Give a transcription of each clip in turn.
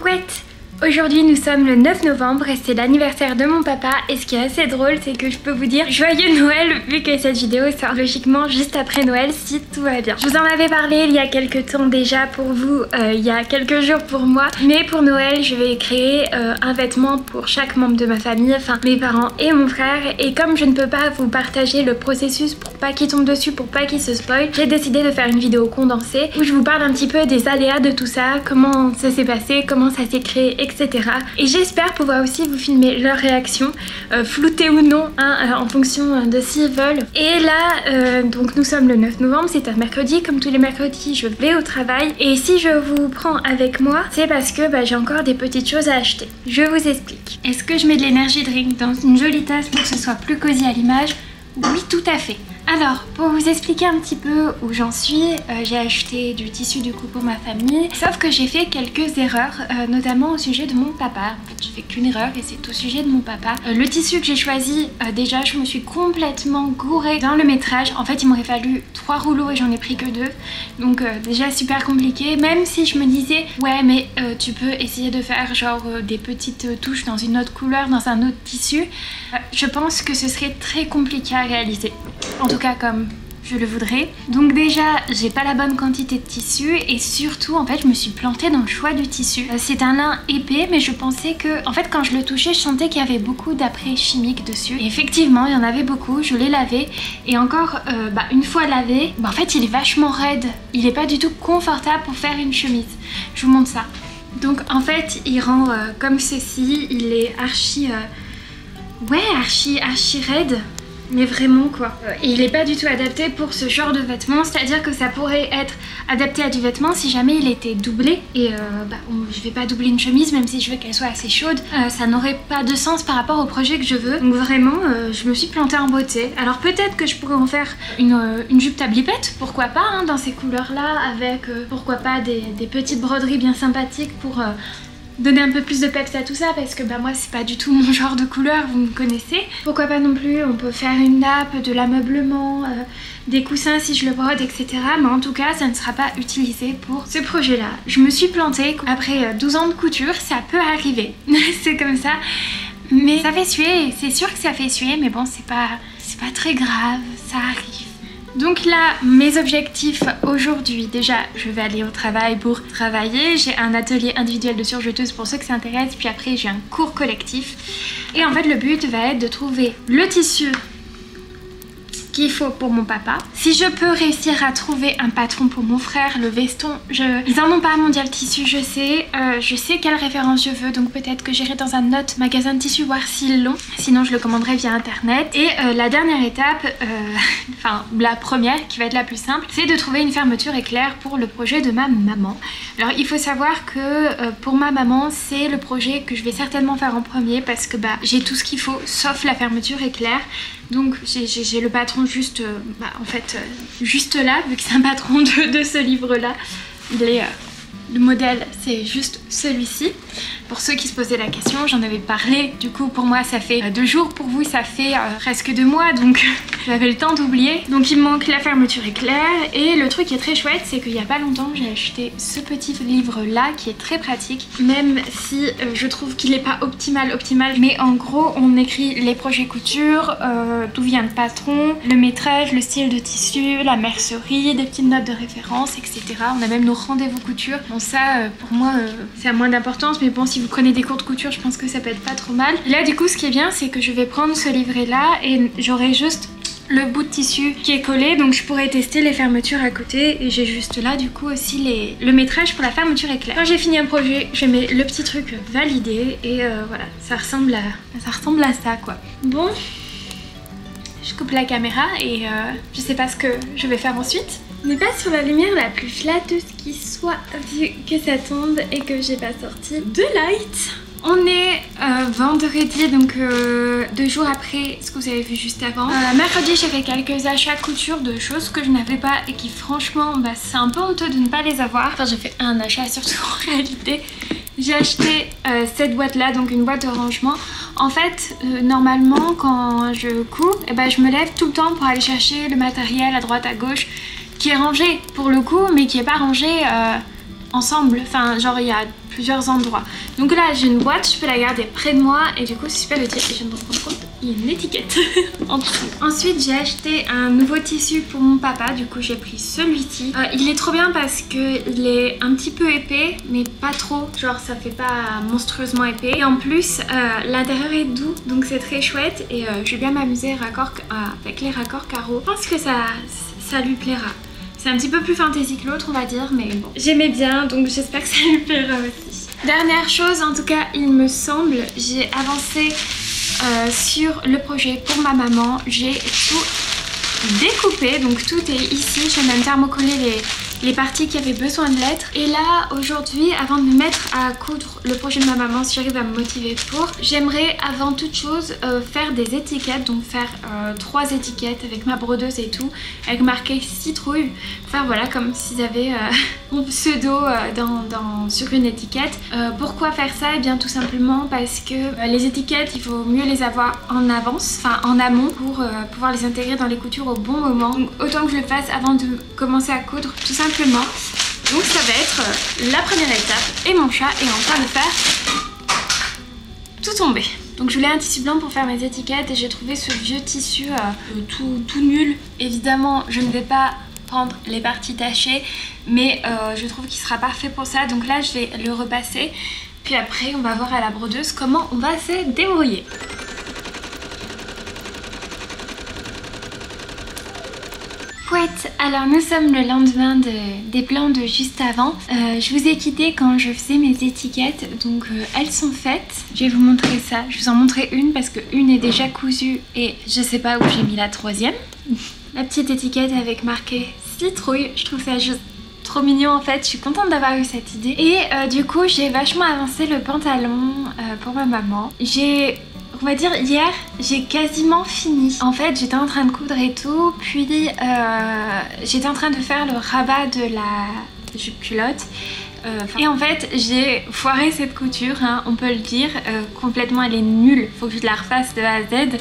Pouette! Aujourd'hui nous sommes le 9 novembre et c'est l'anniversaire de mon papa et ce qui est assez drôle c'est que je peux vous dire joyeux Noël vu que cette vidéo sort logiquement juste après Noël si tout va bien. Je vous en avais parlé il y a quelques temps déjà pour vous, il y a quelques jours pour moi, mais pour Noël je vais créer un vêtement pour chaque membre de ma famille, enfin mes parents et mon frère, et comme je ne peux pas vous partager le processus pour pas qu'ils tombent dessus, pour pas qu'ils se spoilent, j'ai décidé de faire une vidéo condensée où je vous parle un petit peu des aléas de tout ça, comment ça s'est passé, comment ça s'est créé, etc. Et j'espère pouvoir aussi vous filmer leurs réactions, floutées ou non, hein, en fonction de s'ils veulent. Et là, donc nous sommes le 9 novembre, c'est un mercredi, comme tous les mercredis je vais au travail. Et si je vous prends avec moi, c'est parce que j'ai encore des petites choses à acheter. Je vous explique. Est-ce que je mets de l'énergie drink dans une jolie tasse pour que ce soit plus cosy à l'image? Oui, tout à fait. Alors, pour vous expliquer un petit peu où j'en suis, j'ai acheté du tissu du coup pour ma famille, sauf que j'ai fait quelques erreurs, notamment au sujet de mon papa. En fait, j'ai fait qu'une erreur et c'est au sujet de mon papa. Le tissu que j'ai choisi, déjà, je me suis complètement gourée dans le métrage. En fait, il m'aurait fallu 3 rouleaux et j'en ai pris que 2. Donc déjà super compliqué, même si je me disais, ouais, mais tu peux essayer de faire genre des petites touches dans une autre couleur, dans un autre tissu. Je pense que ce serait très compliqué à réaliser. En tout cas comme je le voudrais. Donc déjà j'ai pas la bonne quantité de tissu et surtout en fait je me suis plantée dans le choix du tissu. C'est un lin épais mais je pensais que en fait quand je le touchais je sentais qu'il y avait beaucoup d'après chimiques dessus. Et effectivement il y en avait beaucoup, je l'ai lavé et encore une fois lavé, en fait il est vachement raide. Il est pas du tout confortable pour faire une chemise. Je vous montre ça. Donc en fait il rend comme ceci, il est archi raide. Mais vraiment quoi. Et il est pas du tout adapté pour ce genre de vêtements, c'est-à-dire que ça pourrait être adapté à du vêtement si jamais il était doublé. Et je vais pas doubler une chemise même si je veux qu'elle soit assez chaude. Ça n'aurait pas de sens par rapport au projet que je veux. Donc vraiment, je me suis plantée en beauté. Alors peut-être que je pourrais en faire une jupe tablipette, pourquoi pas, hein, dans ces couleurs-là, avec pourquoi pas des petites broderies bien sympathiques pour... donner un peu plus de peps à tout ça parce que moi c'est pas du tout mon genre de couleur, vous me connaissez. Pourquoi pas non plus, on peut faire une nappe, de l'ameublement, des coussins si je le brode, etc. Mais en tout cas ça ne sera pas utilisé pour ce projet là. Je me suis plantée après 12 ans de couture, ça peut arriver. C'est comme ça. Mais ça fait suer, c'est sûr que ça fait suer, mais bon c'est pas très grave, ça arrive. Donc là, mes objectifs aujourd'hui, déjà je vais aller au travail pour travailler, j'ai un atelier individuel de surjeteuse pour ceux que ça intéresse, puis après j'ai un cours collectif. Et en fait le but va être de trouver le tissu qu'il faut pour mon papa. Si je peux réussir à trouver un patron pour mon frère, le veston, ils en ont pas à Mondial Tissu, je sais quelle référence je veux, donc peut-être que j'irai dans un autre magasin de tissu voir s'ils l'ont, sinon je le commanderai via internet. Et la dernière étape, enfin la première qui va être la plus simple, c'est de trouver une fermeture éclair pour le projet de ma maman. Alors il faut savoir que pour ma maman c'est le projet que je vais certainement faire en premier parce que j'ai tout ce qu'il faut sauf la fermeture éclair. Donc j'ai le patron juste, juste là, vu que c'est un patron de ce livre-là. Le modèle, c'est juste celui-ci. Pour ceux qui se posaient la question, j'en avais parlé. Du coup, pour moi, ça fait 2 jours. Pour vous, ça fait presque 2 mois. Donc, j'avais le temps d'oublier. Donc, il me manque la fermeture éclair. Et le truc qui est très chouette, c'est qu'il n'y a pas longtemps, j'ai acheté ce petit livre-là qui est très pratique. Même si je trouve qu'il n'est pas optimal. Mais en gros, on écrit les projets couture, d'où vient le patron, le métrage, le style de tissu, la mercerie, des petites notes de référence, etc. On a même nos rendez-vous couture. Bon, ça, pour moi, c'est à moins d'importance. Mais bon, si vous prenez des cours de couture, je pense que ça peut être pas trop mal. Là, du coup, ce qui est bien, c'est que je vais prendre ce livret-là et j'aurai juste le bout de tissu qui est collé, donc je pourrais tester les fermetures à côté. Et j'ai juste là, du coup, aussi le métrage pour la fermeture éclair. Quand j'ai fini un projet, je mets le petit truc validé et voilà, ça ressemble à ça, quoi. Bon, je coupe la caméra et je sais pas ce que je vais faire ensuite. On n'est pas sur la lumière la plus flatteuse qui soit, vu que ça tombe et que j'ai pas sorti de light. On est vendredi, donc 2 jours après ce que vous avez vu juste avant. Mercredi, j'ai fait quelques achats couture de choses que je n'avais pas et qui franchement, c'est un peu honteux de ne pas les avoir. Enfin, j'ai fait un achat surtout en réalité. J'ai acheté cette boîte là, donc une boîte de rangement. En fait, normalement quand je couds, je me lève tout le temps pour aller chercher le matériel à droite à gauche qui est rangé pour le coup, mais qui est pas rangé ensemble. Enfin, genre il y a plusieurs endroits. Donc là j'ai une boîte, je peux la garder près de moi et du coup c'est super utile. Et je viens de me rendre compte, il y a une étiquette en dessous. Ensuite j'ai acheté un nouveau tissu pour mon papa, du coup j'ai pris celui-ci. Il est trop bien parce qu'il est un petit peu épais mais pas trop, genre ça fait pas monstrueusement épais. Et en plus l'intérieur est doux donc c'est très chouette et je vais bien m'amuser avec les raccords carreaux. Je pense que ça lui plaira. C'est un petit peu plus fantaisie que l'autre on va dire, mais bon. J'aimais bien donc j'espère que ça lui plaira aussi. Dernière chose, en tout cas il me semble, j'ai avancé sur le projet pour ma maman. J'ai tout découpé, donc tout est ici. J'ai même thermocollé les parties qui avaient besoin de l'être. Et là aujourd'hui, avant de me mettre à coudre le projet de ma maman, si j'arrive à me motiver pour, j'aimerais avant toute chose faire des étiquettes, donc faire 3 étiquettes avec ma brodeuse et tout, avec marqué citrouille, faire voilà comme s'ils avaient mon pseudo sur une étiquette. Pourquoi faire ça? Et bien tout simplement parce que les étiquettes il faut mieux les avoir en avance, enfin en amont, pour pouvoir les intégrer dans les coutures au bon moment. Donc autant que je le fasse avant de commencer à coudre tout simplement. Donc ça va être la première étape et mon chat est en train de faire tout tomber. Donc je voulais un tissu blanc pour faire mes étiquettes et j'ai trouvé ce vieux tissu tout nul. Évidemment je ne vais pas prendre les parties tachées mais je trouve qu'il sera parfait pour ça. Donc là je vais le repasser puis après on va voir à la brodeuse comment on va se débrouiller. Alors nous sommes le lendemain des plans de juste avant. Je vous ai quitté quand je faisais mes étiquettes, donc elles sont faites. Je vais vous montrer ça. Je vous en montrer une parce que une est déjà cousue et je sais pas où j'ai mis la troisième. La petite étiquette avec marqué citrouille, je trouve ça juste trop mignon en fait. Je suis contente d'avoir eu cette idée. Et du coup j'ai vachement avancé le pantalon pour ma maman. On va dire hier, j'ai quasiment fini. En fait, j'étais en train de coudre et tout, puis j'étais en train de faire le rabat de la jupe culotte. Et en fait, j'ai foiré cette couture, hein, on peut le dire, complètement elle est nulle, faut que je la refasse de A à Z.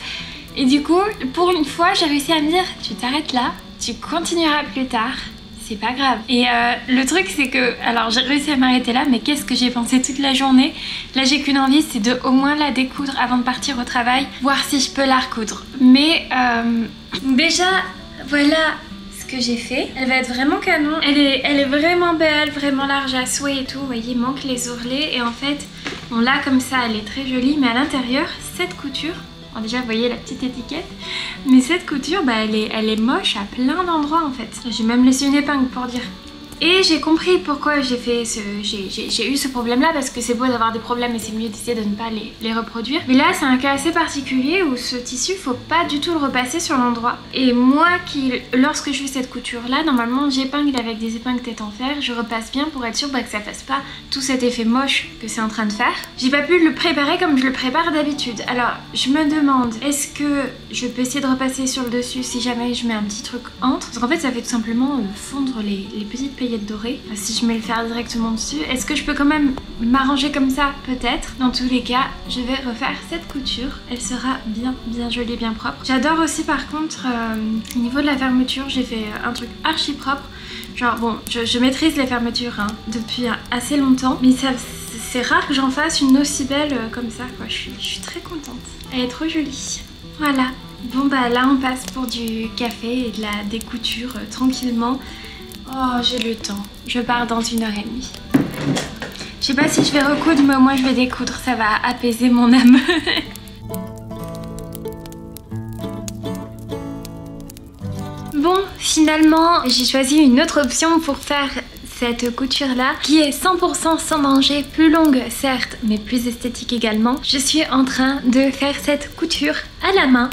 Et du coup, pour une fois, j'ai réussi à me dire, tu t'arrêtes là, tu continueras plus tard. C'est pas grave. Et le truc c'est que, alors j'ai réussi à m'arrêter là, mais qu'est-ce que j'ai pensé toute la journée. Là j'ai qu'une envie, c'est de au moins la découdre avant de partir au travail, voir si je peux la recoudre. Mais déjà voilà ce que j'ai fait. Elle va être vraiment canon. Elle est vraiment belle, vraiment large à souhait et tout. Vous voyez, il manque les ourlets et en fait, bon là comme ça elle est très jolie, mais à l'intérieur cette couture. Alors déjà vous voyez la petite étiquette, mais cette couture bah, elle est moche à plein d'endroits en fait. J'ai même laissé une épingle pour dire. Et j'ai compris pourquoi j'ai eu ce problème là, parce que c'est beau d'avoir des problèmes et c'est mieux d'essayer de ne pas les reproduire. Mais là c'est un cas assez particulier où ce tissu faut pas du tout le repasser sur l'endroit. Et moi lorsque je fais cette couture là, normalement j'épingle avec des épingles tête en fer, je repasse bien pour être sûre que ça fasse pas tout cet effet moche que c'est en train de faire. J'ai pas pu le préparer comme je le prépare d'habitude. Alors je me demande, est-ce que je peux essayer de repasser sur le dessus si jamais je mets un petit truc entre? Parce qu'en fait ça fait tout simplement fondre les petites paillettes dorées si je mets le fer directement dessus. Est-ce que je peux quand même m'arranger comme ça? Peut-être. Dans tous les cas, je vais refaire cette couture. Elle sera bien jolie, bien propre. J'adore aussi par contre au niveau de la fermeture, j'ai fait un truc archi propre. Genre bon, je maîtrise les fermetures hein, depuis assez longtemps, mais c'est rare que j'en fasse une aussi belle comme ça quoi. Je suis très contente. Elle est trop jolie. Voilà. Bon bah là on passe pour du café et de la découture tranquillement. Oh, j'ai le temps. Je pars dans 1h30. Je sais pas si je vais recoudre, mais au moins je vais découdre. Ça va apaiser mon âme. Bon, finalement, j'ai choisi une autre option pour faire cette couture là qui est 100% sans danger, plus longue certes mais plus esthétique également. Je suis en train de faire cette couture à la main,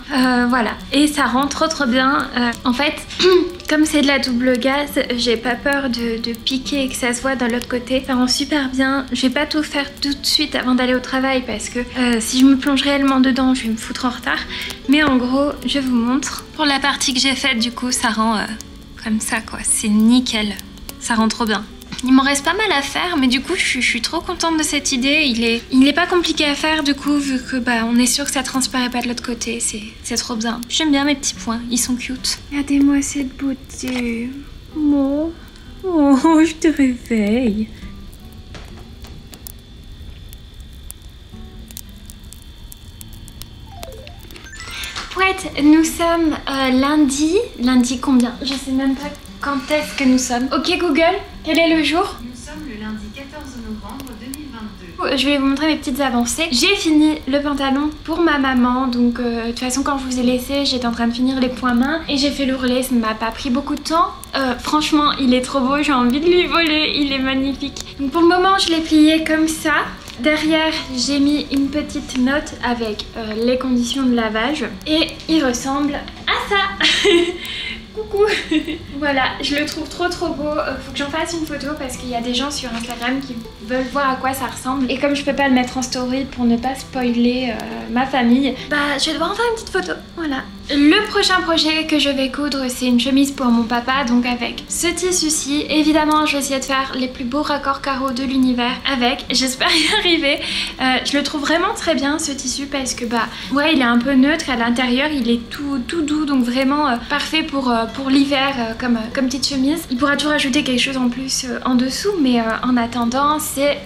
voilà, et ça rend trop bien. En fait comme c'est de la double gaze, j'ai pas peur de piquer et que ça se voit de l'autre côté. Ça rend super bien. Je vais pas tout faire tout de suite avant d'aller au travail parce que si je me plonge réellement dedans je vais me foutre en retard, mais en gros je vous montre. Pour la partie que j'ai faite du coup ça rend comme ça quoi, c'est nickel. Ça rend trop bien. Il m'en reste pas mal à faire, mais du coup je suis trop contente de cette idée. Il est pas compliqué à faire du coup, vu que bah on est sûr que ça transparaît pas de l'autre côté. C'est trop bien. J'aime bien mes petits points, ils sont cute. Regardez-moi cette beauté. Oh, je te réveille. fait, nous sommes lundi. Lundi combien? Je sais même pas quand est-ce que nous sommes. Ok Google, quel est le jour? Nous sommes le lundi 14 novembre 2022. Je vais vous montrer mes petites avancées. J'ai fini le pantalon pour ma maman. Donc de toute façon quand je vous ai laissé, j'étais en train de finir les points mains. Et j'ai fait l'ourlet, ça ne m'a pas pris beaucoup de temps. Franchement, il est trop beau, j'ai envie de lui voler. Il est magnifique. Donc pour le moment, je l'ai plié comme ça. Derrière, j'ai mis une petite note avec les conditions de lavage. Et il ressemble à ça. Coucou. Voilà, je le trouve trop beau. Faut que j'en fasse une photo parce qu'il y a des gens sur Instagram qui veulent voir à quoi ça ressemble. Et comme je peux pas le mettre en story pour ne pas spoiler ma famille, bah je vais devoir en faire une petite photo. Voilà. Le prochain projet que je vais coudre, c'est une chemise pour mon papa, donc avec ce tissu-ci. Évidemment, je vais essayer de faire les plus beaux raccords carreaux de l'univers avec. J'espère y arriver. Je le trouve vraiment très bien ce tissu parce que bah ouais, il est un peu neutre à l'intérieur, il est tout doux, donc vraiment parfait pour l'hiver comme petite chemise. Il pourra toujours ajouter quelque chose en plus en dessous, mais en attendant, c'est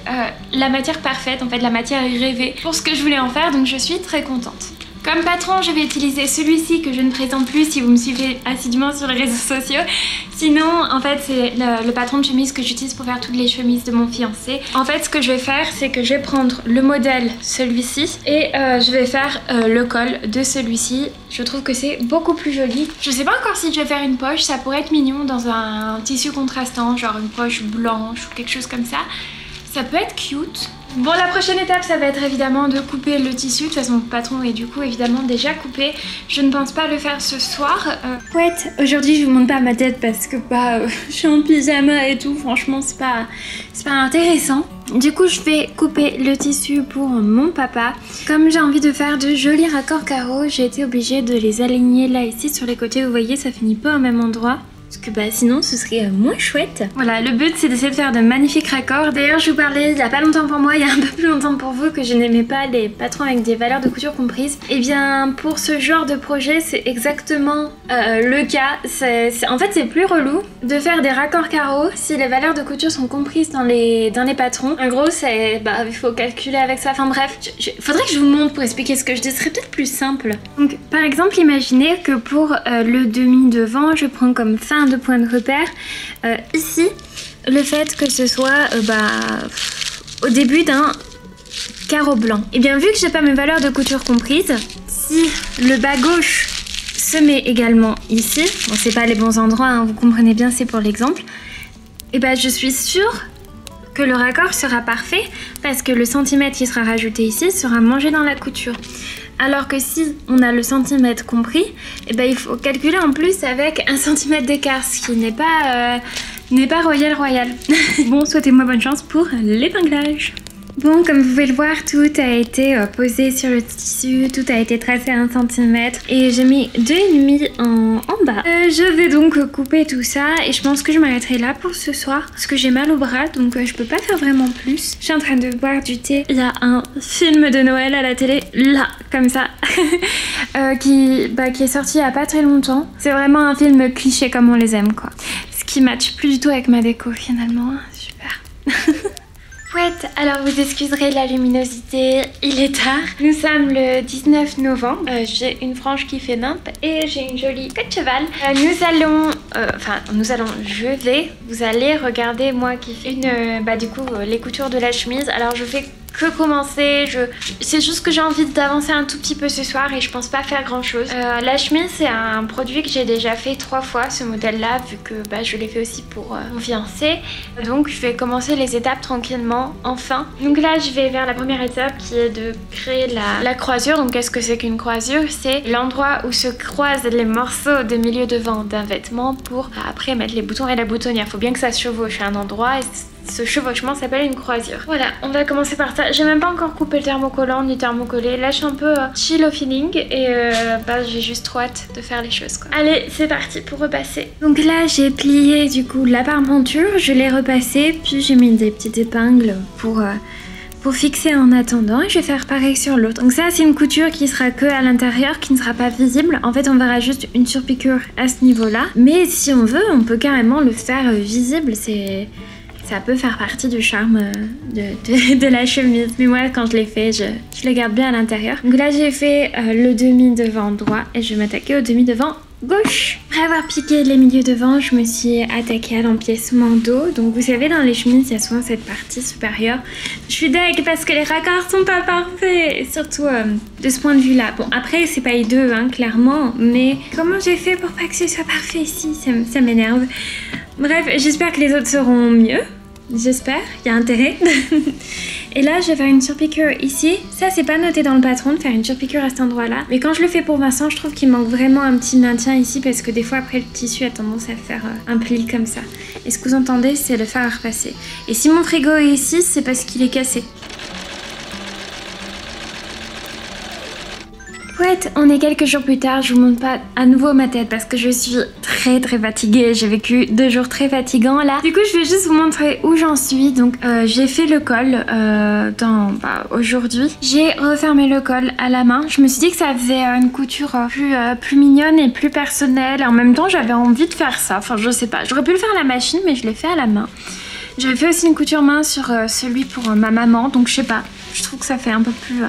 la matière parfaite, en fait la matière rêvée pour ce que je voulais en faire, donc je suis très contente. Comme patron, je vais utiliser celui-ci que je ne présente plus si vous me suivez assidûment sur les réseaux sociaux. Sinon, en fait, c'est le patron de chemise que j'utilise pour faire toutes les chemises de mon fiancé. En fait, ce que je vais faire, c'est que je vais prendre le modèle, celui-ci, et je vais faire le col de celui-ci. Je trouve que c'est beaucoup plus joli. Je sais pas encore si je vais faire une poche, ça pourrait être mignon dans un tissu contrastant, genre une poche blanche ou quelque chose comme ça. Ça peut être cute. Bon, la prochaine étape, ça va être évidemment de couper le tissu. De toute façon, mon patron est du coup évidemment déjà coupé. Je ne pense pas le faire ce soir. Ouais, aujourd'hui je vous montre pas ma tête parce que je suis en pyjama et tout. Franchement, c'est pas intéressant. Du coup, je vais couper le tissu pour mon papa. Comme j'ai envie de faire de jolis raccords carreaux, j'ai été obligée de les aligner là ici sur les côtés. Vous voyez, ça finit pas au même endroit. Parce que sinon ce serait moins chouette. Voilà, le but c'est d'essayer de faire de magnifiques raccords. D'ailleurs je vous parlais il y a pas longtemps pour moi, il y a un peu plus longtemps pour vous que je n'aimais pas les patrons avec des valeurs de couture comprises. Et bien pour ce genre de projet c'est exactement le cas. En fait c'est plus relou de faire des raccords carreaux si les valeurs de couture sont comprises dans les patrons. En gros c'est il faut calculer avec ça. Enfin bref, faudrait que je vous montre pour expliquer ce que je dis, ce serait peut-être plus simple. Donc par exemple imaginez que pour le demi devant je prends comme fin de point de repère ici le fait que ce soit au début d'un carreau blanc. Et bien vu que j'ai pas mes valeurs de couture comprises, si le bas gauche se met également ici, bon c'est pas les bons endroits hein, vous comprenez bien, c'est pour l'exemple, et je suis sûre que le raccord sera parfait parce que le centimètre qui sera rajouté ici sera mangé dans la couture. Alors que si on a le centimètre compris, il faut calculer en plus avec 1 centimètre d'écart, ce qui n'est pas royal. Bon, souhaitez-moi bonne chance pour l'épinglage. Bon, comme vous pouvez le voir, tout a été posé sur le tissu, tout a été tracé à 1 centimètre et j'ai mis 2,5 en bas. Je vais donc couper tout ça et je pense que je m'arrêterai là pour ce soir parce que j'ai mal au bras donc je peux pas faire vraiment plus. Je suis en train de boire du thé. Il y a un film de Noël à la télé, là, comme ça, qui est sorti il y a pas très longtemps. C'est vraiment un film cliché comme on les aime quoi. Ce qui match plus du tout avec ma déco finalement, super. Ouais, alors vous excuserez la luminosité, il est tard. Nous sommes le 19 novembre, j'ai une frange qui fait nimp et j'ai une jolie queue de cheval. Vous allez regarder moi qui fais les coutures de la chemise. Alors je fais que commencer, c'est juste que j'ai envie d'avancer un tout petit peu ce soir et je pense pas faire grand chose. La chemise c'est un produit que j'ai déjà fait 3 fois, ce modèle là, vu que je l'ai fait aussi pour mon fiancé. Donc je vais commencer les étapes tranquillement, enfin. Donc là je vais vers la première étape qui est de créer la croisure. Donc qu'est-ce que c'est qu'une croisure? C'est l'endroit où se croisent les morceaux de milieu devant d'un vêtement pour après mettre les boutons et la boutonnière. Faut bien que ça se chevauche à un endroit et ce chevauchement s'appelle une croisure. Voilà, on va commencer par ça. J'ai même pas encore coupé le thermocollant ni thermocollé. Là je suis un peu chill au feeling et j'ai juste trop hâte de faire les choses quoi. Allez, c'est parti pour repasser. Donc là j'ai plié du coup la parmenture, je l'ai repassée, puis j'ai mis des petites épingles pour fixer en attendant et je vais faire pareil sur l'autre. Donc ça c'est une couture qui sera que à l'intérieur, qui ne sera pas visible. En fait on verra juste une surpiqûre à ce niveau là, mais si on veut on peut carrément le faire visible. Ça peut faire partie du charme de la chemise. Mais moi, quand je l'ai fait, je le garde bien à l'intérieur. Donc là, j'ai fait le demi devant droit et je vais m'attaquer au demi devant gauche. Après avoir piqué les milieux devant, je me suis attaquée à l'empiècement dos. Donc vous savez, dans les chemises, il y a souvent cette partie supérieure. Je suis deg parce que les raccords sont pas parfaits. Et surtout de ce point de vue-là. Bon, après, c'est pas hideux, hein, clairement. Mais comment j'ai fait pour pas que ce soit parfait ici? Ça m'énerve. Bref, j'espère que les autres seront mieux. J'espère, il y a intérêt. Et là, je vais faire une surpiqûre ici. Ça, c'est pas noté dans le patron de faire une surpiqûre à cet endroit-là. Mais quand je le fais pour Vincent, je trouve qu'il manque vraiment un petit maintien ici parce que des fois, après, le tissu a tendance à faire un pli comme ça. Et ce que vous entendez, c'est le fer à repasser. Et si mon frigo est ici, c'est parce qu'il est cassé. Ouais, on est quelques jours plus tard, je vous montre pas à nouveau ma tête parce que je suis très fatiguée. J'ai vécu 2 jours très fatigants là. Du coup, je vais juste vous montrer où j'en suis. Donc, j'ai fait le col aujourd'hui. J'ai refermé le col à la main. Je me suis dit que ça faisait une couture plus mignonne et plus personnelle. En même temps, j'avais envie de faire ça. Enfin, je sais pas. J'aurais pu le faire à la machine, mais je l'ai fait à la main. J'avais fait aussi une couture main sur celui pour ma maman. Donc, je sais pas. Je trouve que ça fait un peu plus...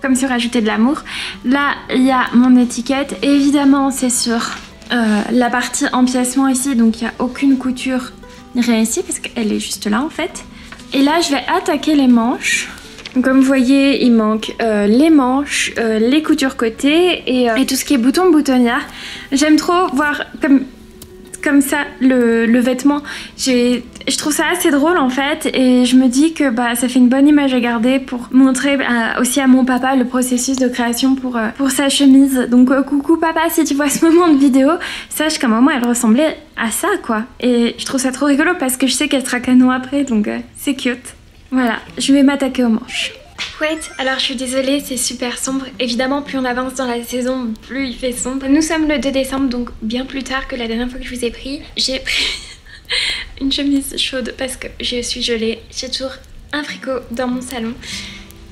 comme si on rajoutait de l'amour. Là, il y a mon étiquette. Évidemment, c'est sur la partie empiècement ici. Donc, il n'y a aucune couture ni rien ici parce qu'elle est juste là en fait. Et là, je vais attaquer les manches. Donc, comme vous voyez, il manque les manches, les coutures côté et tout ce qui est boutonnière. J'aime trop voir comme ça le vêtement. Je trouve ça assez drôle en fait et je me dis que ça fait une bonne image à garder pour montrer aussi à mon papa le processus de création pour sa chemise. Donc coucou papa, si tu vois ce moment de vidéo, sache qu'à un moment elle ressemblait à ça quoi. Et je trouve ça trop rigolo parce que je sais qu'elle sera canon après, donc c'est cute. Voilà, je vais m'attaquer aux manches. Ouais, alors je suis désolée, c'est super sombre. Évidemment, plus on avance dans la saison, plus il fait sombre. Nous sommes le 2 décembre, donc bien plus tard que la dernière fois que je vous ai pris. J'ai pris une chemise chaude parce que je suis gelée. J'ai toujours un fricot dans mon salon.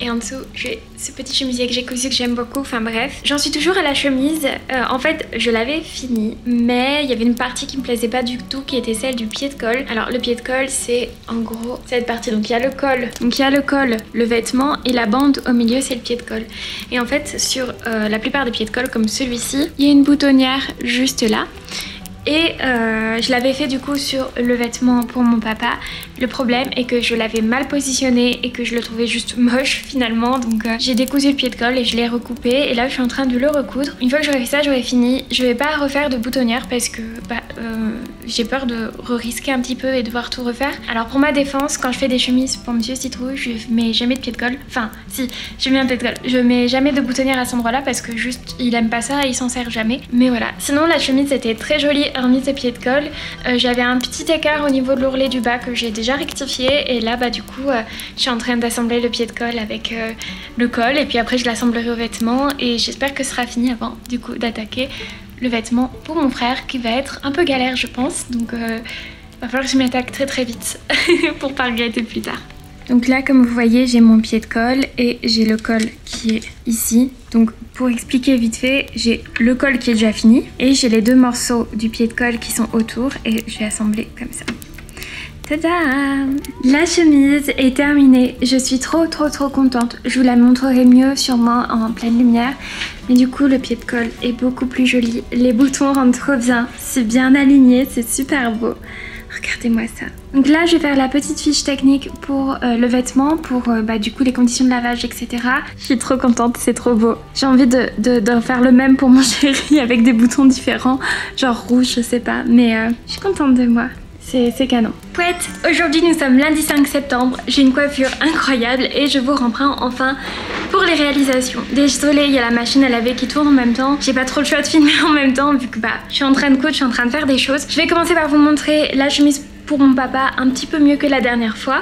Et en dessous, j'ai ce petit chemisier que j'ai cousu que j'aime beaucoup. Enfin bref, j'en suis toujours à la chemise. En fait, je l'avais fini, mais il y avait une partie qui me plaisait pas du tout, qui était celle du pied de colle. Alors le pied de colle, c'est en gros cette partie. Donc il y a le col, le vêtement et la bande au milieu, c'est le pied de colle. Et en fait, sur la plupart des pieds de colle comme celui-ci, il y a une boutonnière juste là. Et je l'avais fait du coup sur le vêtement pour mon papa. Le problème est que je l'avais mal positionné et que je le trouvais juste moche finalement. Donc j'ai décousu le pied de colle et je l'ai recoupé. Et là je suis en train de le recoudre. Une fois que j'aurai fait ça, j'aurai fini. Je vais pas refaire de boutonnière parce que j'ai peur de risquer un petit peu et devoir tout refaire. Alors pour ma défense, quand je fais des chemises pour Monsieur Citrouille, je mets jamais de pied de colle. Enfin si, je mets un pied de colle. Je mets jamais de boutonnière à cet endroit là parce que juste il aime pas ça et il s'en sert jamais. Mais voilà, sinon la chemise était très jolie hormis ses pieds de colle. J'avais un petit écart au niveau de l'ourlet du bas que j'ai déjà rectifié et là du coup je suis en train d'assembler le pied de colle avec le col et puis après je l'assemblerai au vêtement et j'espère que ce sera fini avant du coup d'attaquer le vêtement pour mon frère qui va être un peu galère je pense, donc va falloir que je m'y attaque très vite pour pas regretter plus tard. Donc là comme vous voyez j'ai mon pied de colle et j'ai le col qui est ici. Donc pour expliquer vite fait, j'ai le col qui est déjà fini et j'ai les 2 morceaux du pied de colle qui sont autour et je vais assembler comme ça. Tada! La chemise est terminée, je suis trop contente. Je vous la montrerai mieux sûrement en pleine lumière. Mais du coup le pied de colle est beaucoup plus joli. Les boutons rentrent trop bien, c'est bien aligné, c'est super beau. Regardez-moi ça. Donc là, je vais faire la petite fiche technique pour le vêtement, pour du coup les conditions de lavage, etc. Je suis trop contente, c'est trop beau. J'ai envie de faire le même pour mon chéri avec des boutons différents, genre rouge, je sais pas. Mais je suis contente de moi. C'est canon. Pouette, aujourd'hui nous sommes lundi 5 septembre. J'ai une coiffure incroyable et je vous reprends enfin pour les réalisations. Désolée, il y a la machine à laver qui tourne en même temps. J'ai pas trop le choix de filmer en même temps vu que je suis en train de coudre, je suis en train de faire des choses. Je vais commencer par vous montrer la chemise pour mon papa un petit peu mieux que la dernière fois.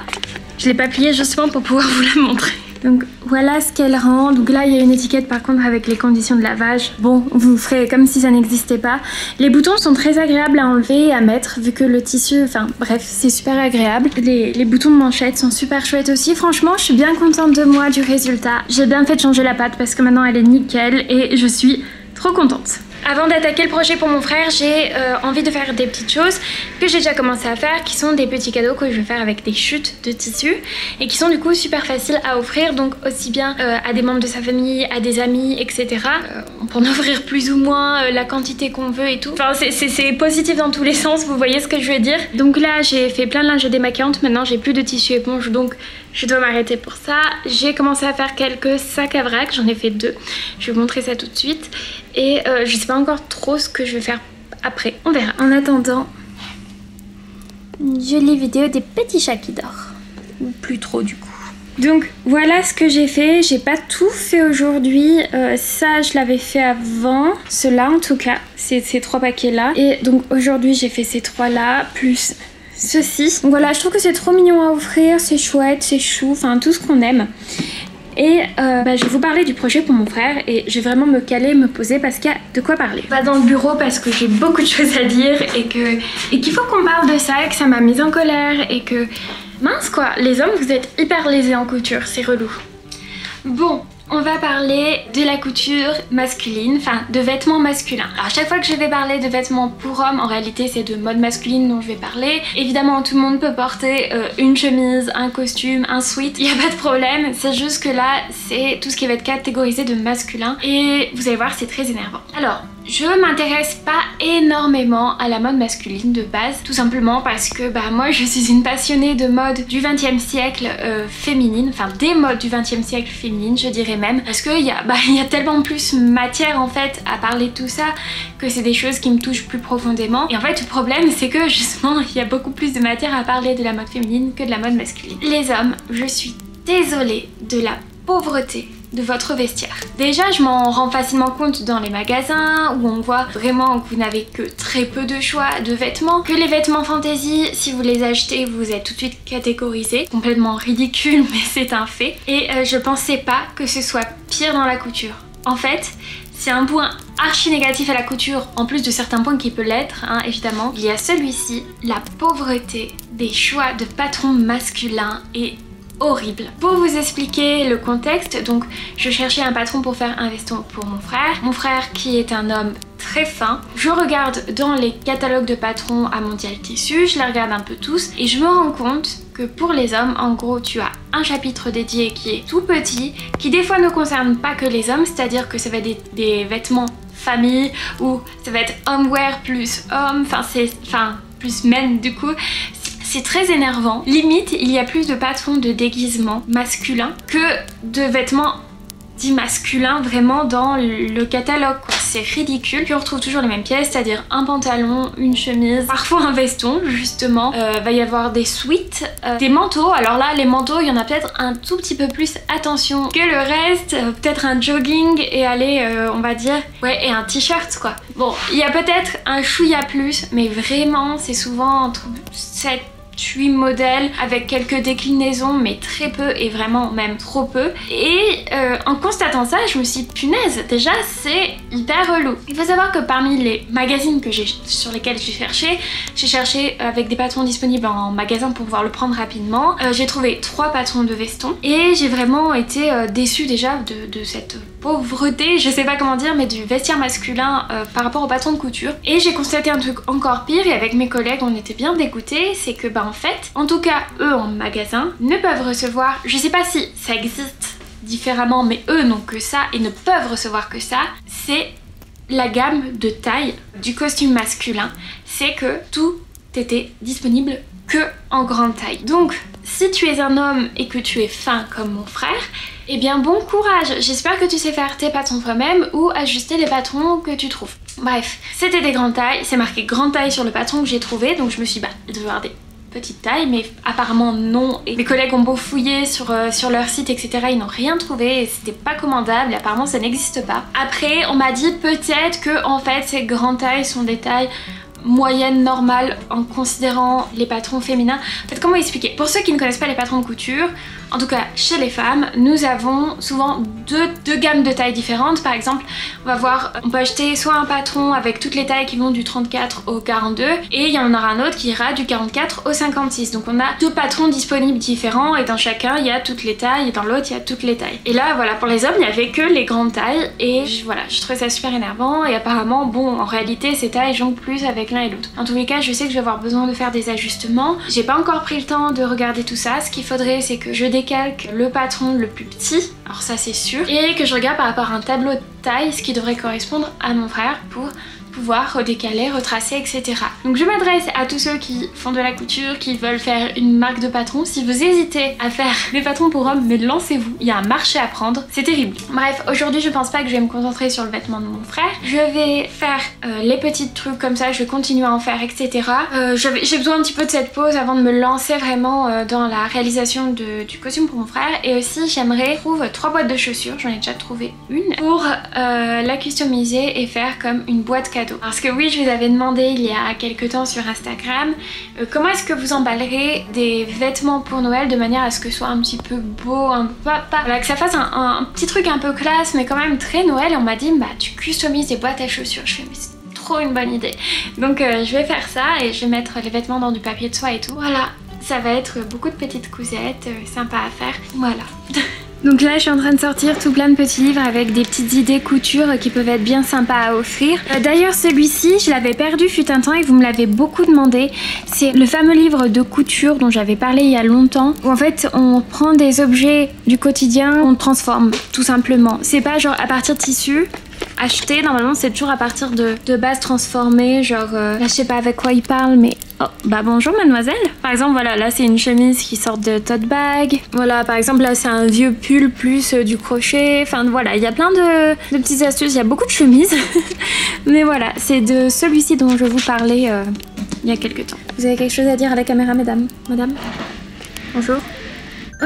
Je l'ai pas pliée justement pour pouvoir vous la montrer. Donc voilà ce qu'elle rend. Donc là il y a une étiquette par contre avec les conditions de lavage. Bon, vous ferez comme si ça n'existait pas. Les boutons sont très agréables à enlever et à mettre vu que le tissu, enfin bref, c'est super agréable. Les boutons de manchette sont super chouettes aussi. Franchement, je suis bien contente de moi, du résultat. J'ai bien fait de changer la pâte parce que maintenant elle est nickel et je suis trop contente. Avant d'attaquer le projet pour mon frère, j'ai envie de faire des petites choses que j'ai déjà commencé à faire, qui sont des petits cadeaux que je vais faire avec des chutes de tissu et qui sont du coup super faciles à offrir, donc aussi bien à des membres de sa famille, à des amis, etc. On peut en offrir plus ou moins la quantité qu'on veut et tout. Enfin, c'est positif dans tous les sens, vous voyez ce que je veux dire. Donc là, j'ai fait plein de linge démaquillante, maintenant j'ai plus de tissu éponge, donc je dois m'arrêter pour ça. J'ai commencé à faire quelques sacs à vrac, j'en ai fait 2. Je vais vous montrer ça tout de suite. Et je sais pas encore trop ce que je vais faire après, on verra. En attendant, une jolie vidéo des petits chats qui dorment. Ou plus trop du coup. Donc voilà ce que j'ai fait. J'ai pas tout fait aujourd'hui. Ça je l'avais fait avant. Ceux-là en tout cas, ces 3 paquets là. Et donc aujourd'hui j'ai fait ces 3 là, plus ceci. Donc voilà, je trouve que c'est trop mignon à offrir, c'est chouette, c'est chou, enfin tout ce qu'on aime. Et je vais vous parler du projet pour mon frère et je vais vraiment me caler, me poser parce qu'il y a de quoi parler. Pas dans le bureau parce que j'ai beaucoup de choses à dire et qu'il faut qu'on parle de ça et que ça m'a mise en colère et que... Mince quoi, les hommes vous êtes hyper lésés en couture, c'est relou. Bon, on va parler de la couture masculine, enfin de vêtements masculins. Alors à chaque fois que je vais parler de vêtements pour hommes, en réalité c'est de mode masculine dont je vais parler. Évidemment tout le monde peut porter une chemise, un costume, un sweat, il n'y a pas de problème. C'est juste que là c'est tout ce qui va être catégorisé de masculin et vous allez voir c'est très énervant. Alors je m'intéresse pas énormément à la mode masculine de base, tout simplement parce que moi je suis une passionnée de mode du 20e siècle féminine, enfin des modes du 20e siècle féminine je dirais même, parce qu'il y a tellement plus matière en fait à parler de tout ça que c'est des choses qui me touchent plus profondément. Et en fait le problème c'est que justement il y a beaucoup plus de matière à parler de la mode féminine que de la mode masculine. Les hommes, je suis désolée de la pauvreté de votre vestiaire. Déjà je m'en rends facilement compte dans les magasins où on voit vraiment que vous n'avez que très peu de choix de vêtements, que les vêtements fantasy si vous les achetez vous êtes tout de suite catégorisé, complètement ridicule mais c'est un fait. Et je pensais pas que ce soit pire dans la couture. En fait c'est un point archi négatif à la couture, en plus de certains points qui peut l'être, hein, évidemment. Il y a celui-ci, la pauvreté des choix de patrons masculins et horrible. Pour vous expliquer le contexte, donc je cherchais un patron pour faire un veston pour mon frère qui est un homme très fin. Je regarde dans les catalogues de patrons à Mondial Tissu, je les regarde un peu tous et je me rends compte que pour les hommes, en gros, tu as un chapitre dédié qui est tout petit, qui des fois ne concerne pas que les hommes, c'est-à-dire que ça va être des vêtements famille ou ça va être homeware plus homme, enfin plus men du coup. C'est très énervant. Limite, il y a plus de patrons de déguisement masculin que de vêtements dits masculins vraiment dans le catalogue. C'est ridicule. Puis on retrouve toujours les mêmes pièces, c'est-à-dire un pantalon, une chemise, parfois un veston justement. Va y avoir des sweats, des manteaux. Alors là, les manteaux, il y en a peut-être un tout petit peu plus attention que le reste. Peut-être un jogging et aller, on va dire, ouais, et un t-shirt quoi. Bon, il y a peut-être un chouïa plus, mais vraiment, c'est souvent entre 7-8 modèles avec quelques déclinaisons mais très peu et vraiment même trop peu. Et en constatant ça je me suis dit punaise, déjà c'est hyper relou. Il faut savoir que parmi les magazines sur lesquels j'ai cherché avec des patrons disponibles en magasin pour pouvoir le prendre rapidement. J'ai trouvé 3 patrons de veston et j'ai vraiment été déçue déjà de cette pauvreté, je sais pas comment dire, mais du vestiaire masculin par rapport aux patrons de couture. Et j'ai constaté un truc encore pire et avec mes collègues on était bien dégoûtés, c'est que en fait, en tout cas eux en magasin ne peuvent recevoir, je sais pas si ça existe différemment mais eux n'ont que ça et ne peuvent recevoir que ça, c'est la gamme de taille du costume masculin, c'est que tout était disponible que en grande taille. Donc si tu es un homme et que tu es fin comme mon frère, eh bien bon courage, j'espère que tu sais faire tes patrons toi-même ou ajuster les patrons que tu trouves. Bref, c'était des grandes tailles, c'est marqué grande taille sur le patron que j'ai trouvé, donc je me suis dit il doit y avoir des petites tailles, mais apparemment non. Et mes collègues ont beau fouiller sur leur site, etc. Ils n'ont rien trouvé et c'était pas commandable et apparemment ça n'existe pas. Après, on m'a dit peut-être que en fait ces grandes tailles sont des tailles moyenne, normale en considérant les patrons féminins. En fait, comment expliquer? Pour ceux qui ne connaissent pas les patrons de couture, En tout cas, chez les femmes, nous avons souvent deux gammes de tailles différentes. Par exemple, on peut acheter soit un patron avec toutes les tailles qui vont du 34 au 42 et il y en aura un autre qui ira du 44 au 56. Donc on a deux patrons disponibles différents et dans chacun il y a toutes les tailles et dans l'autre il y a toutes les tailles. Et là voilà, pour les hommes il n'y avait que les grandes tailles et voilà, je trouvais ça super énervant et apparemment bon, en réalité ces tailles jonglent plus avec l'un et l'autre. En tous les cas, je sais que je vais avoir besoin de faire des ajustements. J'ai pas encore pris le temps de regarder tout ça. Ce qu'il faudrait, c'est que je décalque le patron le plus petit, alors ça c'est sûr, et que je regarde par rapport à un tableau de taille ce qui devrait correspondre à mon frère pour pouvoir redécaler, retracer, etc. Donc je m'adresse à tous ceux qui font de la couture, qui veulent faire une marque de patron. Si vous hésitez à faire des patrons pour hommes, mais lancez-vous, il y a un marché à prendre, c'est terrible. Bref, aujourd'hui je pense pas que je vais me concentrer sur le vêtement de mon frère. Je vais faire les petits trucs comme ça, je vais continuer à en faire, etc. J'ai besoin un petit peu de cette pause avant de me lancer vraiment dans la réalisation du costume pour mon frère. Et aussi j'aimerais trouver 3 boîtes de chaussures, j'en ai déjà trouvé une, pour la customiser et faire comme une boîte cadeau. Parce que oui, je vous avais demandé il y a quelques temps sur Instagram comment est-ce que vous emballerez des vêtements pour Noël de manière à ce que ce soit un petit peu beau, voilà, que ça fasse un petit truc un peu classe mais quand même très Noël. Et on m'a dit bah tu customises des boîtes à chaussures. Je fais mais c'est trop une bonne idée. Donc je vais faire ça et je vais mettre les vêtements dans du papier de soie et tout. Voilà, ça va être beaucoup de petites cousettes sympa à faire. Voilà. Donc là je suis en train de sortir tout plein de petits livres avec des petites idées couture qui peuvent être bien sympas à offrir. D'ailleurs celui-ci je l'avais perdu fut un temps et vous me l'avez beaucoup demandé. C'est le fameux livre de couture dont j'avais parlé il y a longtemps, où en fait on prend des objets du quotidien, on transforme tout simplement. C'est pas genre à partir de tissus acheter, normalement c'est toujours à partir de bases transformées, genre là je sais pas avec quoi il parle mais oh bah bonjour mademoiselle. Par exemple voilà, là c'est une chemise qui sort de tote bag, voilà par exemple là c'est un vieux pull plus du crochet, enfin voilà il y a plein de petites astuces, il y a beaucoup de chemises mais voilà c'est de celui-ci dont je vous parlais il y a quelques temps. Vous avez quelque chose à dire à la caméra madame? Madame? Bonjour.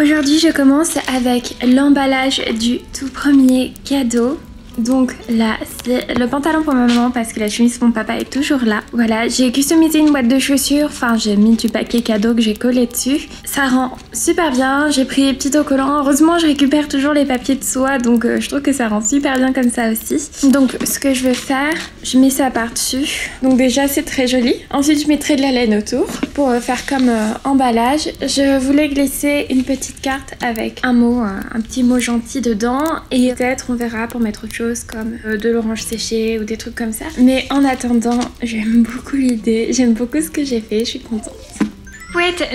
Aujourd'hui je commence avec l'emballage du tout premier cadeau. Donc là c'est le pantalon pour ma maman parce que la chemise pour mon papa est toujours là. Voilà, j'ai customisé une boîte de chaussures, enfin j'ai mis du paquet cadeau que j'ai collé dessus. Ça rend super bien, j'ai pris les petits autocollants. Heureusement je récupère toujours les papiers de soie donc je trouve que ça rend super bien comme ça aussi. Donc ce que je vais faire, je mets ça par dessus. Donc déjà c'est très joli. Ensuite je mettrai de la laine autour pour faire comme emballage. Je voulais glisser une petite carte avec un mot, un petit mot gentil dedans et peut-être on verra pour mettre autre chose comme de l'orange séché ou des trucs comme ça. Mais en attendant, j'aime beaucoup l'idée, j'aime beaucoup ce que j'ai fait, je suis contente.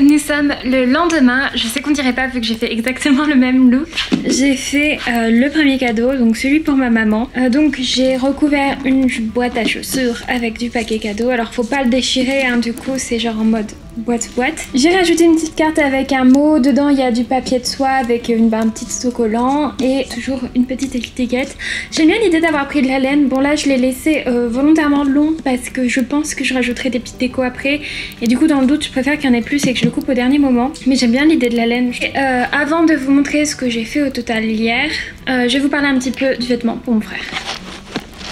Nous sommes le lendemain, je sais qu'on dirait pas vu que j'ai fait exactement le même look. J'ai fait le premier cadeau, donc celui pour ma maman. Donc j'ai recouvert une boîte à chaussures avec du paquet cadeau. Alors faut pas le déchirer, hein, du coup c'est genre en mode boîte. J'ai rajouté une petite carte avec un mot. Dedans il y a du papier de soie avec un petit autocollant et toujours une petite étiquette. J'aime bien l'idée d'avoir pris de la laine. Bon là je l'ai laissé volontairement long parce que je pense que je rajouterai des petites décos après. Et du coup dans le doute je préfère qu'il y en ait plus et que je le coupe au dernier moment. Mais j'aime bien l'idée de la laine. Et, avant de vous montrer ce que j'ai fait au total hier, je vais vous parler un petit peu du vêtement pour mon frère.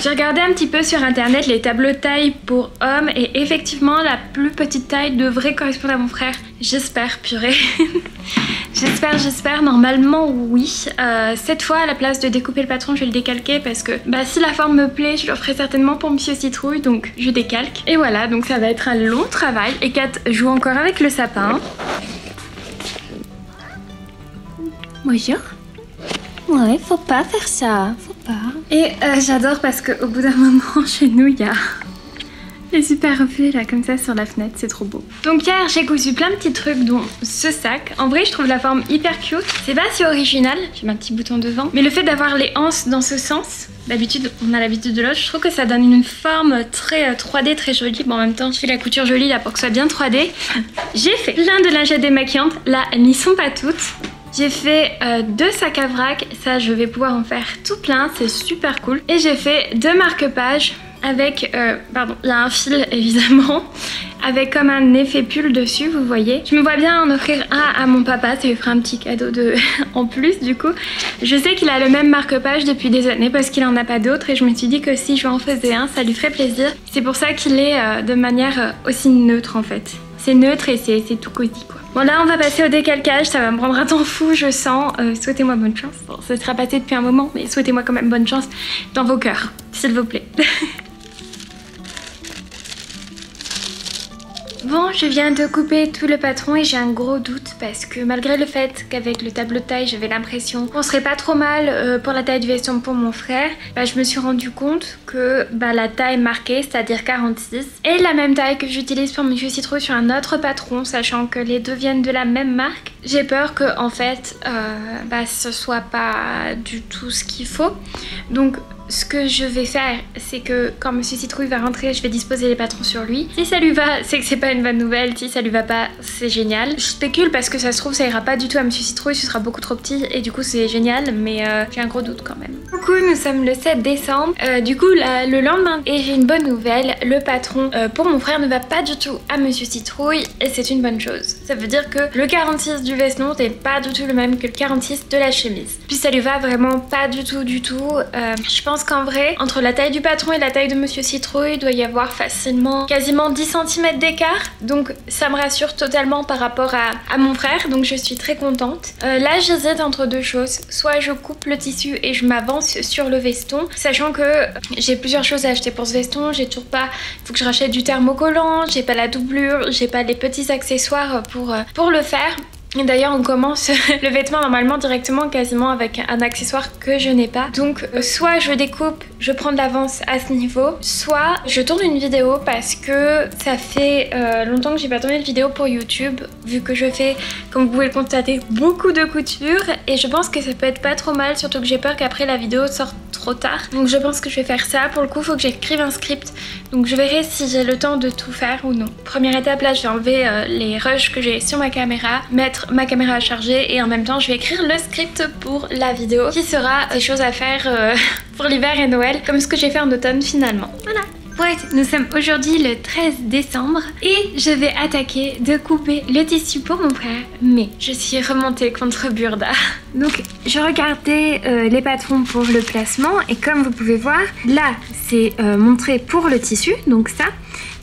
J'ai regardé un petit peu sur internet les tableaux de taille pour hommes et effectivement la plus petite taille devrait correspondre à mon frère. J'espère, purée. J'espère, normalement oui. Cette fois à la place de découper le patron je vais le décalquer parce que bah, si la forme me plaît je le ferai certainement pour Monsieur Citrouille donc je décalque. Et voilà donc ça va être un long travail et Kat joue encore avec le sapin. Bonjour. Ouais, faut pas faire ça, faut pas. Et j'adore parce qu'au bout d'un moment, chez nous, il y a les super reflets là, comme ça sur la fenêtre, c'est trop beau. Donc hier, j'ai cousu plein de petits trucs, dont ce sac. En vrai, je trouve la forme hyper cute. C'est pas si original, j'ai mis un petit bouton devant. Mais le fait d'avoir les anses dans ce sens, d'habitude, on a l'habitude de l'autre, je trouve que ça donne une forme très 3D, très jolie. Bon, en même temps, je fais la couture jolie là pour que ce soit bien 3D. J'ai fait plein de lingettes démaquillantes. Là, elles n'y sont pas toutes. J'ai fait 2 sacs à vrac, ça je vais pouvoir en faire tout plein, c'est super cool. Et j'ai fait 2 marque-pages avec, pardon, il y a un fil évidemment, avec comme un effet pull dessus, vous voyez. Je me vois bien en offrir un à mon papa, ça lui fera un petit cadeau en plus du coup. Je sais qu'il a le même marque-page depuis des années parce qu'il en a pas d'autres et je me suis dit que si je lui en faisais un, ça lui ferait plaisir. C'est pour ça qu'il est de manière aussi neutre en fait. c'est neutre et c'est tout cosy quoi. Bon là on va passer au décalcage, ça va me prendre un temps fou je sens. Souhaitez-moi bonne chance. Bon ça sera passé depuis un moment mais souhaitez-moi quand même bonne chance dans vos cœurs, s'il vous plaît. Bon, je viens de couper tout le patron et j'ai un gros doute parce que malgré le fait qu'avec le tableau de taille j'avais l'impression qu'on serait pas trop mal pour la taille du veston pour mon frère, je me suis rendu compte que la taille marquée, c'est-à-dire 46, est la même taille que j'utilise pour Monsieur Citrouille sur un autre patron, sachant que les deux viennent de la même marque. J'ai peur que en fait ce soit pas du tout ce qu'il faut. Donc ce que je vais faire, c'est que quand Monsieur Citrouille va rentrer, je vais disposer les patrons sur lui. Si ça lui va, c'est que c'est pas une bonne nouvelle. Si ça lui va pas, c'est génial. Je spécule parce que ça se trouve, ça ira pas du tout à Monsieur Citrouille, ce sera beaucoup trop petit et du coup c'est génial, mais j'ai un gros doute quand même. Du coup, nous sommes le 7 décembre. Du coup, le lendemain, et j'ai une bonne nouvelle, le patron pour mon frère ne va pas du tout à Monsieur Citrouille et c'est une bonne chose. Ça veut dire que le 46 du veston n'est pas du tout le même que le 46 de la chemise. Puis ça lui va vraiment pas du tout. Je pense qu'en vrai, entre la taille du patron et la taille de Monsieur Citrouille, il doit y avoir facilement quasiment 10 cm d'écart. Donc ça me rassure totalement par rapport à mon frère, donc je suis très contente. Là j'hésite entre deux choses. Soit je coupe le tissu et je m'avance sur le veston, sachant que j'ai plusieurs choses à acheter pour ce veston. J'ai toujours pas, il faut que je rachète du thermocollant, j'ai pas la doublure, j'ai pas les petits accessoires pour le faire. Et d'ailleurs on commence le vêtement normalement directement quasiment avec un accessoire que je n'ai pas. Donc soit je découpe, je prends de l'avance à ce niveau, soit je tourne une vidéo parce que ça fait longtemps que j'ai pas tourné de vidéo pour YouTube, vu que je fais, comme vous pouvez le constater, beaucoup de couture et je pense que ça peut être pas trop mal, surtout que j'ai peur qu'après la vidéo sorte trop tard. Donc je pense que je vais faire ça. Pour le coup, il faut que j'écrive un script. Donc je verrai si j'ai le temps de tout faire ou non. Première étape, là, je vais enlever les rushs que j'ai sur ma caméra, mettre ma caméra à charger et en même temps, je vais écrire le script pour la vidéo qui sera des choses à faire pour l'hiver et Noël, comme ce que j'ai fait en automne finalement. Voilà. Ouais, nous sommes aujourd'hui le 13 décembre et je vais attaquer de couper le tissu pour mon frère, mais je suis remontée contre Burda. Donc je regardais les patrons pour le placement et comme vous pouvez voir, là c'est montré pour le tissu, donc ça,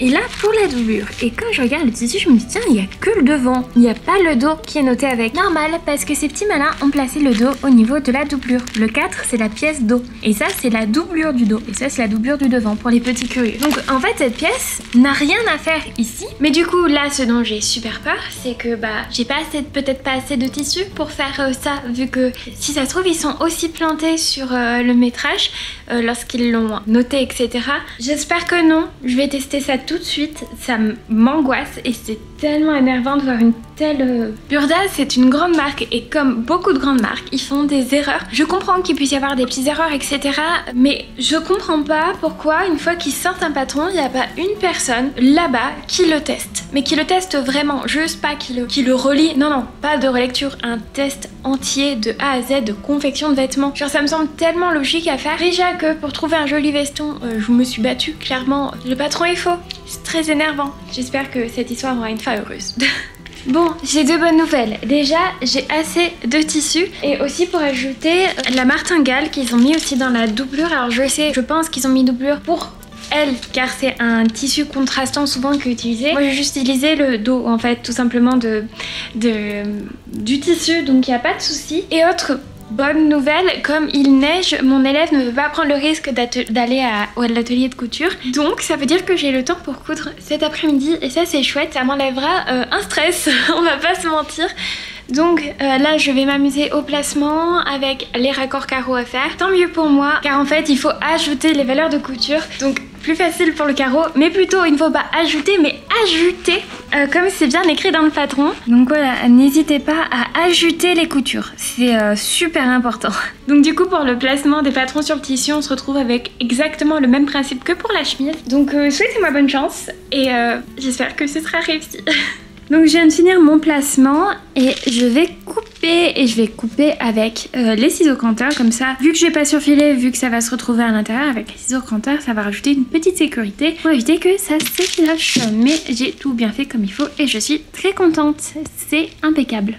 et là pour la doublure. Et quand je regarde le tissu, je me dis tiens, il n'y a que le devant, il n'y a pas le dos qui est noté avec. Normal, parce que ces petits malins ont placé le dos au niveau de la doublure. Le 4 c'est la pièce dos et ça c'est la doublure du dos et ça c'est la doublure du devant pour les petits curieux. Donc en fait cette pièce n'a rien à faire ici, mais du coup là ce dont j'ai super peur c'est que j'ai pas assez, peut-être pas assez de tissu pour faire ça, vu que si ça se trouve ils sont aussi plantés sur le métrage lorsqu'ils l'ont noté, etc. J'espère que non, je vais tester ça tout de suite, ça m'angoisse et c'est tellement énervant de voir une telle... Burda c'est une grande marque et comme beaucoup de grandes marques ils font des erreurs. Je comprends qu'il puisse y avoir des petites erreurs, etc. mais je comprends pas pourquoi une fois qu'ils sortent un patron, il n'y a pas une personne là-bas qui le teste, mais qui le teste vraiment, juste pas qui le relit, non, pas de relecture, un test entier de A à Z de confection de vêtements. Genre ça me semble tellement logique à faire. Déjà que pour trouver un joli veston, je me suis battue, clairement, le patron est faux. C'est très énervant. J'espère que cette histoire aura une fin heureuse. Bon, j'ai deux bonnes nouvelles. Déjà, j'ai assez de tissu et aussi pour ajouter la martingale qu'ils ont mis aussi dans la doublure. Alors je pense qu'ils ont mis doublure pour elle car c'est un tissu contrastant souvent qui est utilisé. Moi j'ai juste utilisé le dos en fait tout simplement du tissu, donc il n'y a pas de souci. Et autre bonne nouvelle, comme il neige, mon élève ne veut pas prendre le risque d'aller à l'atelier de couture. Donc ça veut dire que j'ai le temps pour coudre cet après-midi et ça c'est chouette, ça m'enlèvera un stress, on va pas se mentir. Donc là je vais m'amuser au placement avec les raccords carreaux à faire. Tant mieux pour moi car en fait il faut ajouter les valeurs de couture. Donc plus facile pour le carreau, mais plutôt il ne faut pas ajouter mais ajouter comme c'est bien écrit dans le patron. Donc voilà, n'hésitez pas à ajouter les coutures, c'est super important. Donc du coup pour le placement des patrons sur le tissu, on se retrouve avec exactement le même principe que pour la chemise. Donc souhaitez-moi bonne chance et j'espère que ce sera réussi. Donc je viens de finir mon placement et je vais couper avec les ciseaux cranteurs comme ça. Vu que je vais pas surfiler, vu que ça va se retrouver à l'intérieur, avec les ciseaux cranteurs ça va rajouter une petite sécurité pour éviter que ça s'effiloche. Mais j'ai tout bien fait comme il faut et je suis très contente, c'est impeccable.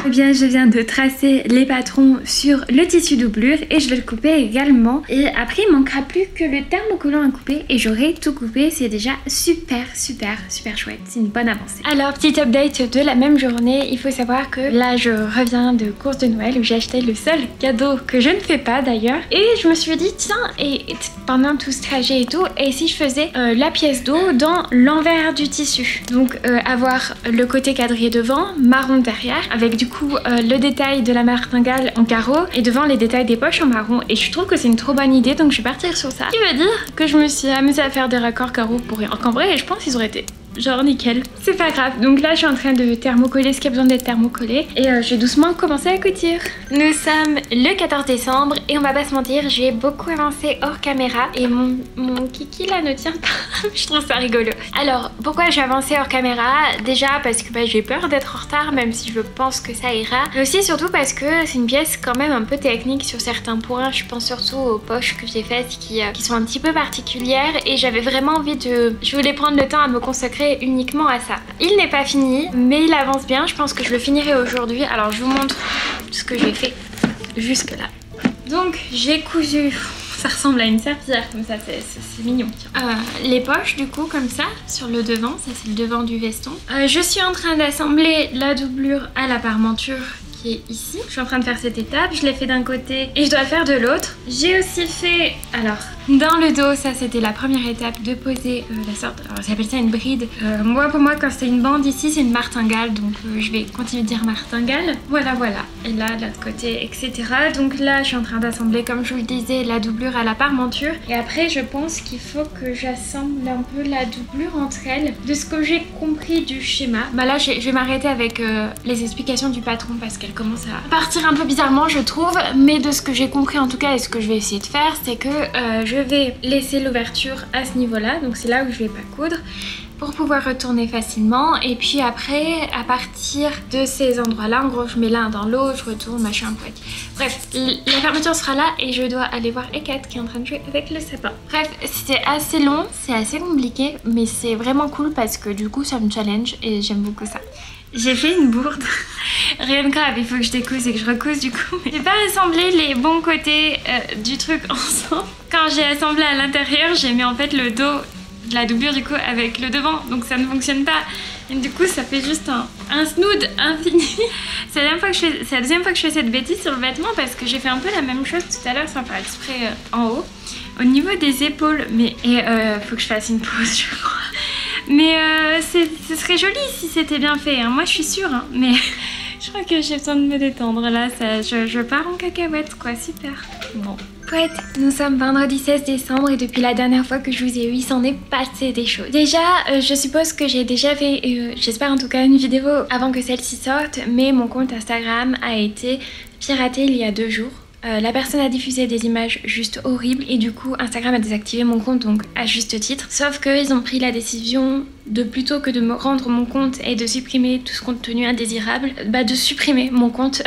Eh bien je viens de tracer les patrons sur le tissu doublure et je vais le couper également. Et après il manquera plus que le thermocollant à couper et j'aurai tout coupé. C'est déjà super chouette, c'est une bonne avancée. Alors petit update de la même journée, il faut savoir que là je reviens de course de Noël où j'ai acheté le seul cadeau que je ne fais pas d'ailleurs. Et je me suis dit tiens, et pendant tout ce trajet et tout, et si je faisais la pièce d'eau dans l'envers du tissu. Donc avoir le côté quadrillé devant, marron derrière, avec du coup le détail de la martingale en carreau et devant les détails des poches en marron. Et je trouve que c'est une trop bonne idée, donc je vais partir sur ça. Ce qui veut dire que je me suis amusée à faire des raccords carreaux pour rien. En vrai, je pense qu'ils auraient été genre nickel. C'est pas grave. Donc là je suis en train de thermocoller ce qui a besoin d'être thermocollé et je vais doucement commencer à couture. Nous sommes le 14 décembre et on va pas se mentir, j'ai beaucoup avancé hors caméra et mon kiki là ne tient pas. Je trouve ça rigolo. Alors pourquoi j'ai avancé hors caméra? Déjà parce que j'ai peur d'être en retard même si je pense que ça ira. Mais aussi surtout parce que c'est une pièce quand même un peu technique sur certains points. Je pense surtout aux poches que j'ai faites qui sont un petit peu particulières et j'avais vraiment envie de... Je voulais prendre le temps à me consacrer uniquement à ça. Il n'est pas fini mais il avance bien, je pense que je le finirai aujourd'hui. Alors je vous montre ce que j'ai fait jusque là. Donc j'ai cousu, ça ressemble à une serpillière comme ça, c'est mignon. Les poches du coup comme ça sur le devant, ça c'est le devant du veston. Je suis en train d'assembler la doublure à la parmenture qui est ici. Je suis en train de faire cette étape, je l'ai fait d'un côté et je dois le faire de l'autre. J'ai aussi fait, alors dans le dos, ça c'était la première étape de poser la sorte, alors ça s'appelle ça une bride. Pour moi quand c'est une bande ici c'est une martingale, donc je vais continuer de dire martingale. Voilà. Et là de l'autre côté etc. Donc là je suis en train d'assembler comme je vous le disais la doublure à la parmenture. Et après je pense qu'il faut que j'assemble un peu la doublure entre elles. De ce que j'ai compris du schéma, là je vais m'arrêter avec les explications du patron parce qu'elle commence à partir un peu bizarrement je trouve. Mais de ce que j'ai compris en tout cas et ce que je vais essayer de faire c'est que je vais laisser l'ouverture à ce niveau là, donc c'est là où je vais pas coudre pour pouvoir retourner facilement. Et puis après à partir de ces endroits là, en gros je mets l'un dans l'autre, je retourne machin poic. Bref, la fermeture sera là et je dois aller voir Eket qui est en train de jouer avec le sapin. Bref, c'est assez long, c'est assez compliqué mais c'est vraiment cool parce que du coup ça me challenge et j'aime beaucoup ça. J'ai fait une bourde, rien de grave, il faut que je découse et que je recouse du coup. J'ai pas assemblé les bons côtés du truc ensemble. Quand j'ai assemblé à l'intérieur, j'ai mis en fait le dos de la doublure du coup avec le devant, donc ça ne fonctionne pas. Et du coup ça fait juste un snood infini. C'est la deuxième fois que je fais cette bêtise sur le vêtement parce que j'ai fait un peu la même chose tout à l'heure sans faire exprès en haut. Au niveau des épaules, faut que je fasse une pause je crois. Mais ce serait joli si c'était bien fait, hein. Moi je suis sûre, hein. Mais je crois que j'ai besoin de me détendre là, je pars en cacahuète quoi, super. Bon. Poète, nous sommes vendredi 16 décembre et depuis la dernière fois que je vous ai eu, il s'en est passé des choses. Déjà, je suppose que j'ai déjà fait, j'espère en tout cas, une vidéo avant que celle-ci sorte, mais mon compte Instagram a été piraté il y a 2 jours. La personne a diffusé des images juste horribles et du coup Instagram a désactivé mon compte, donc à juste titre. Sauf qu'ils ont pris la décision de plutôt que de me rendre mon compte et de supprimer tout ce contenu indésirable, de supprimer mon compte.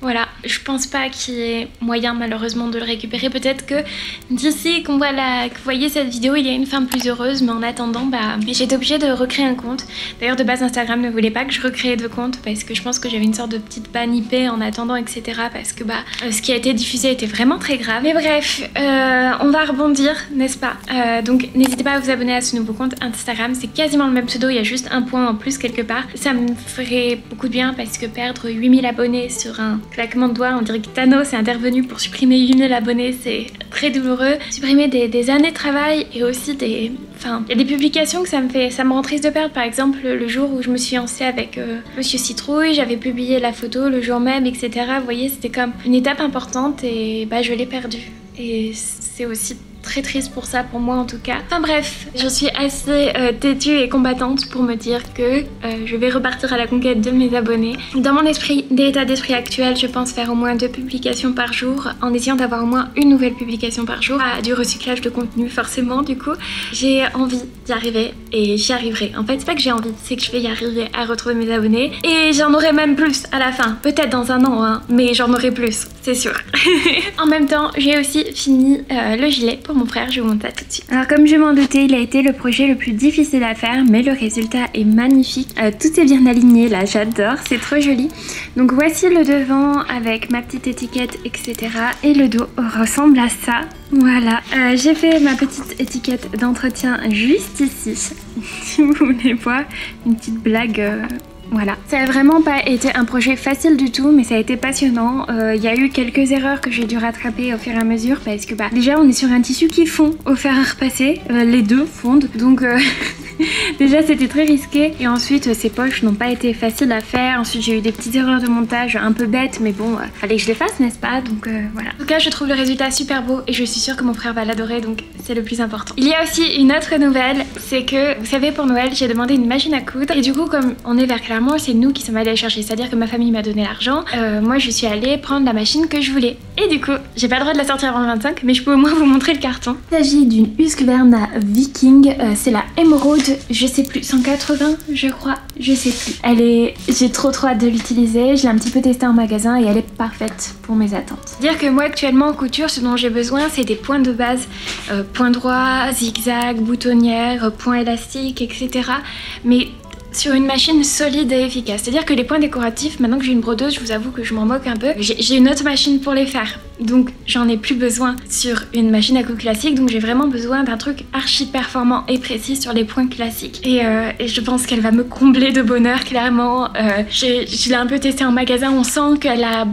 Voilà, je pense pas qu'il y ait moyen malheureusement de le récupérer. Peut-être que d'ici que vous voyez cette vidéo, il y a une fin plus heureuse. Mais en attendant, j'ai été obligée de recréer un compte. D'ailleurs de base Instagram ne voulait pas que je recrée de compte parce que je pense que j'avais une sorte de petite ban IP en attendant etc. Parce que ce qui a été diffusé était vraiment très grave. Mais bref, on va rebondir, n'est-ce pas? Donc n'hésitez pas à vous abonner à ce nouveau compte Instagram. C'est quasiment le même pseudo, il y a juste un point en plus quelque part. Ça me ferait beaucoup de bien parce que perdre 8000 abonnés sur un claquement de doigts, on dirait que Thanos est intervenu pour supprimer 8000 abonnés, c'est très douloureux. Supprimer des années de travail et aussi il y a des publications que ça me rend triste de perdre. Par exemple le jour où je me suis lancée avec Monsieur Citrouille, j'avais publié la photo le jour même etc. Vous voyez, c'était comme une étape importante et je l'ai perdue. Et c'est aussi très triste pour ça, pour moi en tout cas. Enfin bref, je suis assez têtue et combattante pour me dire que je vais repartir à la conquête de mes abonnés. Dans mon état d'esprit actuel, je pense faire au moins 2 publications par jour en essayant d'avoir au moins une nouvelle publication par jour. Du recyclage de contenu forcément du coup. J'ai envie d'y arriver et j'y arriverai. En fait c'est pas que j'ai envie, c'est que je vais y arriver à retrouver mes abonnés et j'en aurai même plus à la fin. Peut-être dans un an hein, mais j'en aurai plus. c'est sûr. En même temps, j'ai aussi fini le gilet pour mon frère, je vous montre ça tout de suite. Alors comme je m'en doutais, il a été le projet le plus difficile à faire, mais le résultat est magnifique. Tout est bien aligné là, j'adore, c'est trop joli. Donc voici le devant avec ma petite étiquette, etc. Et le dos ressemble à ça. Voilà, j'ai fait ma petite étiquette d'entretien juste ici. Si vous voulez voir, une petite blague... Voilà, ça a vraiment pas été un projet facile du tout, mais ça a été passionnant. Il y a eu quelques erreurs que j'ai dû rattraper au fur et à mesure parce que déjà on est sur un tissu qui fond au fer à repasser, les deux fondent, donc déjà c'était très risqué. Et ensuite ces poches n'ont pas été faciles à faire. Ensuite j'ai eu des petites erreurs de montage un peu bêtes, mais bon, fallait que je les fasse, n'est-ce pas? Donc voilà. En tout cas, je trouve le résultat super beau et je suis sûre que mon frère va l'adorer, donc c'est le plus important. Il y a aussi une autre nouvelle, c'est que vous savez, pour Noël j'ai demandé une machine à coudre et du coup comme on est vers Clermont, c'est nous qui sommes allés la chercher, c'est-à-dire que ma famille m'a donné l'argent, moi je suis allée prendre la machine que je voulais. Et du coup, j'ai pas le droit de la sortir avant le 25, mais je peux au moins vous montrer le carton. Il s'agit d'une Husqvarna Viking, c'est la Emerald, je sais plus, 180 je crois, je sais plus. J'ai trop hâte de l'utiliser, je l'ai un petit peu testée en magasin et elle est parfaite pour mes attentes. Dire que moi actuellement en couture, ce dont j'ai besoin, c'est des points de base, points droits, zigzag, boutonnière, points élastiques, etc. Mais sur une machine solide et efficace. C'est-à-dire que les points décoratifs, maintenant que j'ai une brodeuse, je vous avoue que je m'en moque un peu. J'ai une autre machine pour les faire. Donc j'en ai plus besoin sur une machine à coudre classique. Donc j'ai vraiment besoin d'un truc archi performant et précis sur les points classiques. Et je pense qu'elle va me combler de bonheur, clairement. Je l'ai un peu testée en magasin. On sent qu'elle a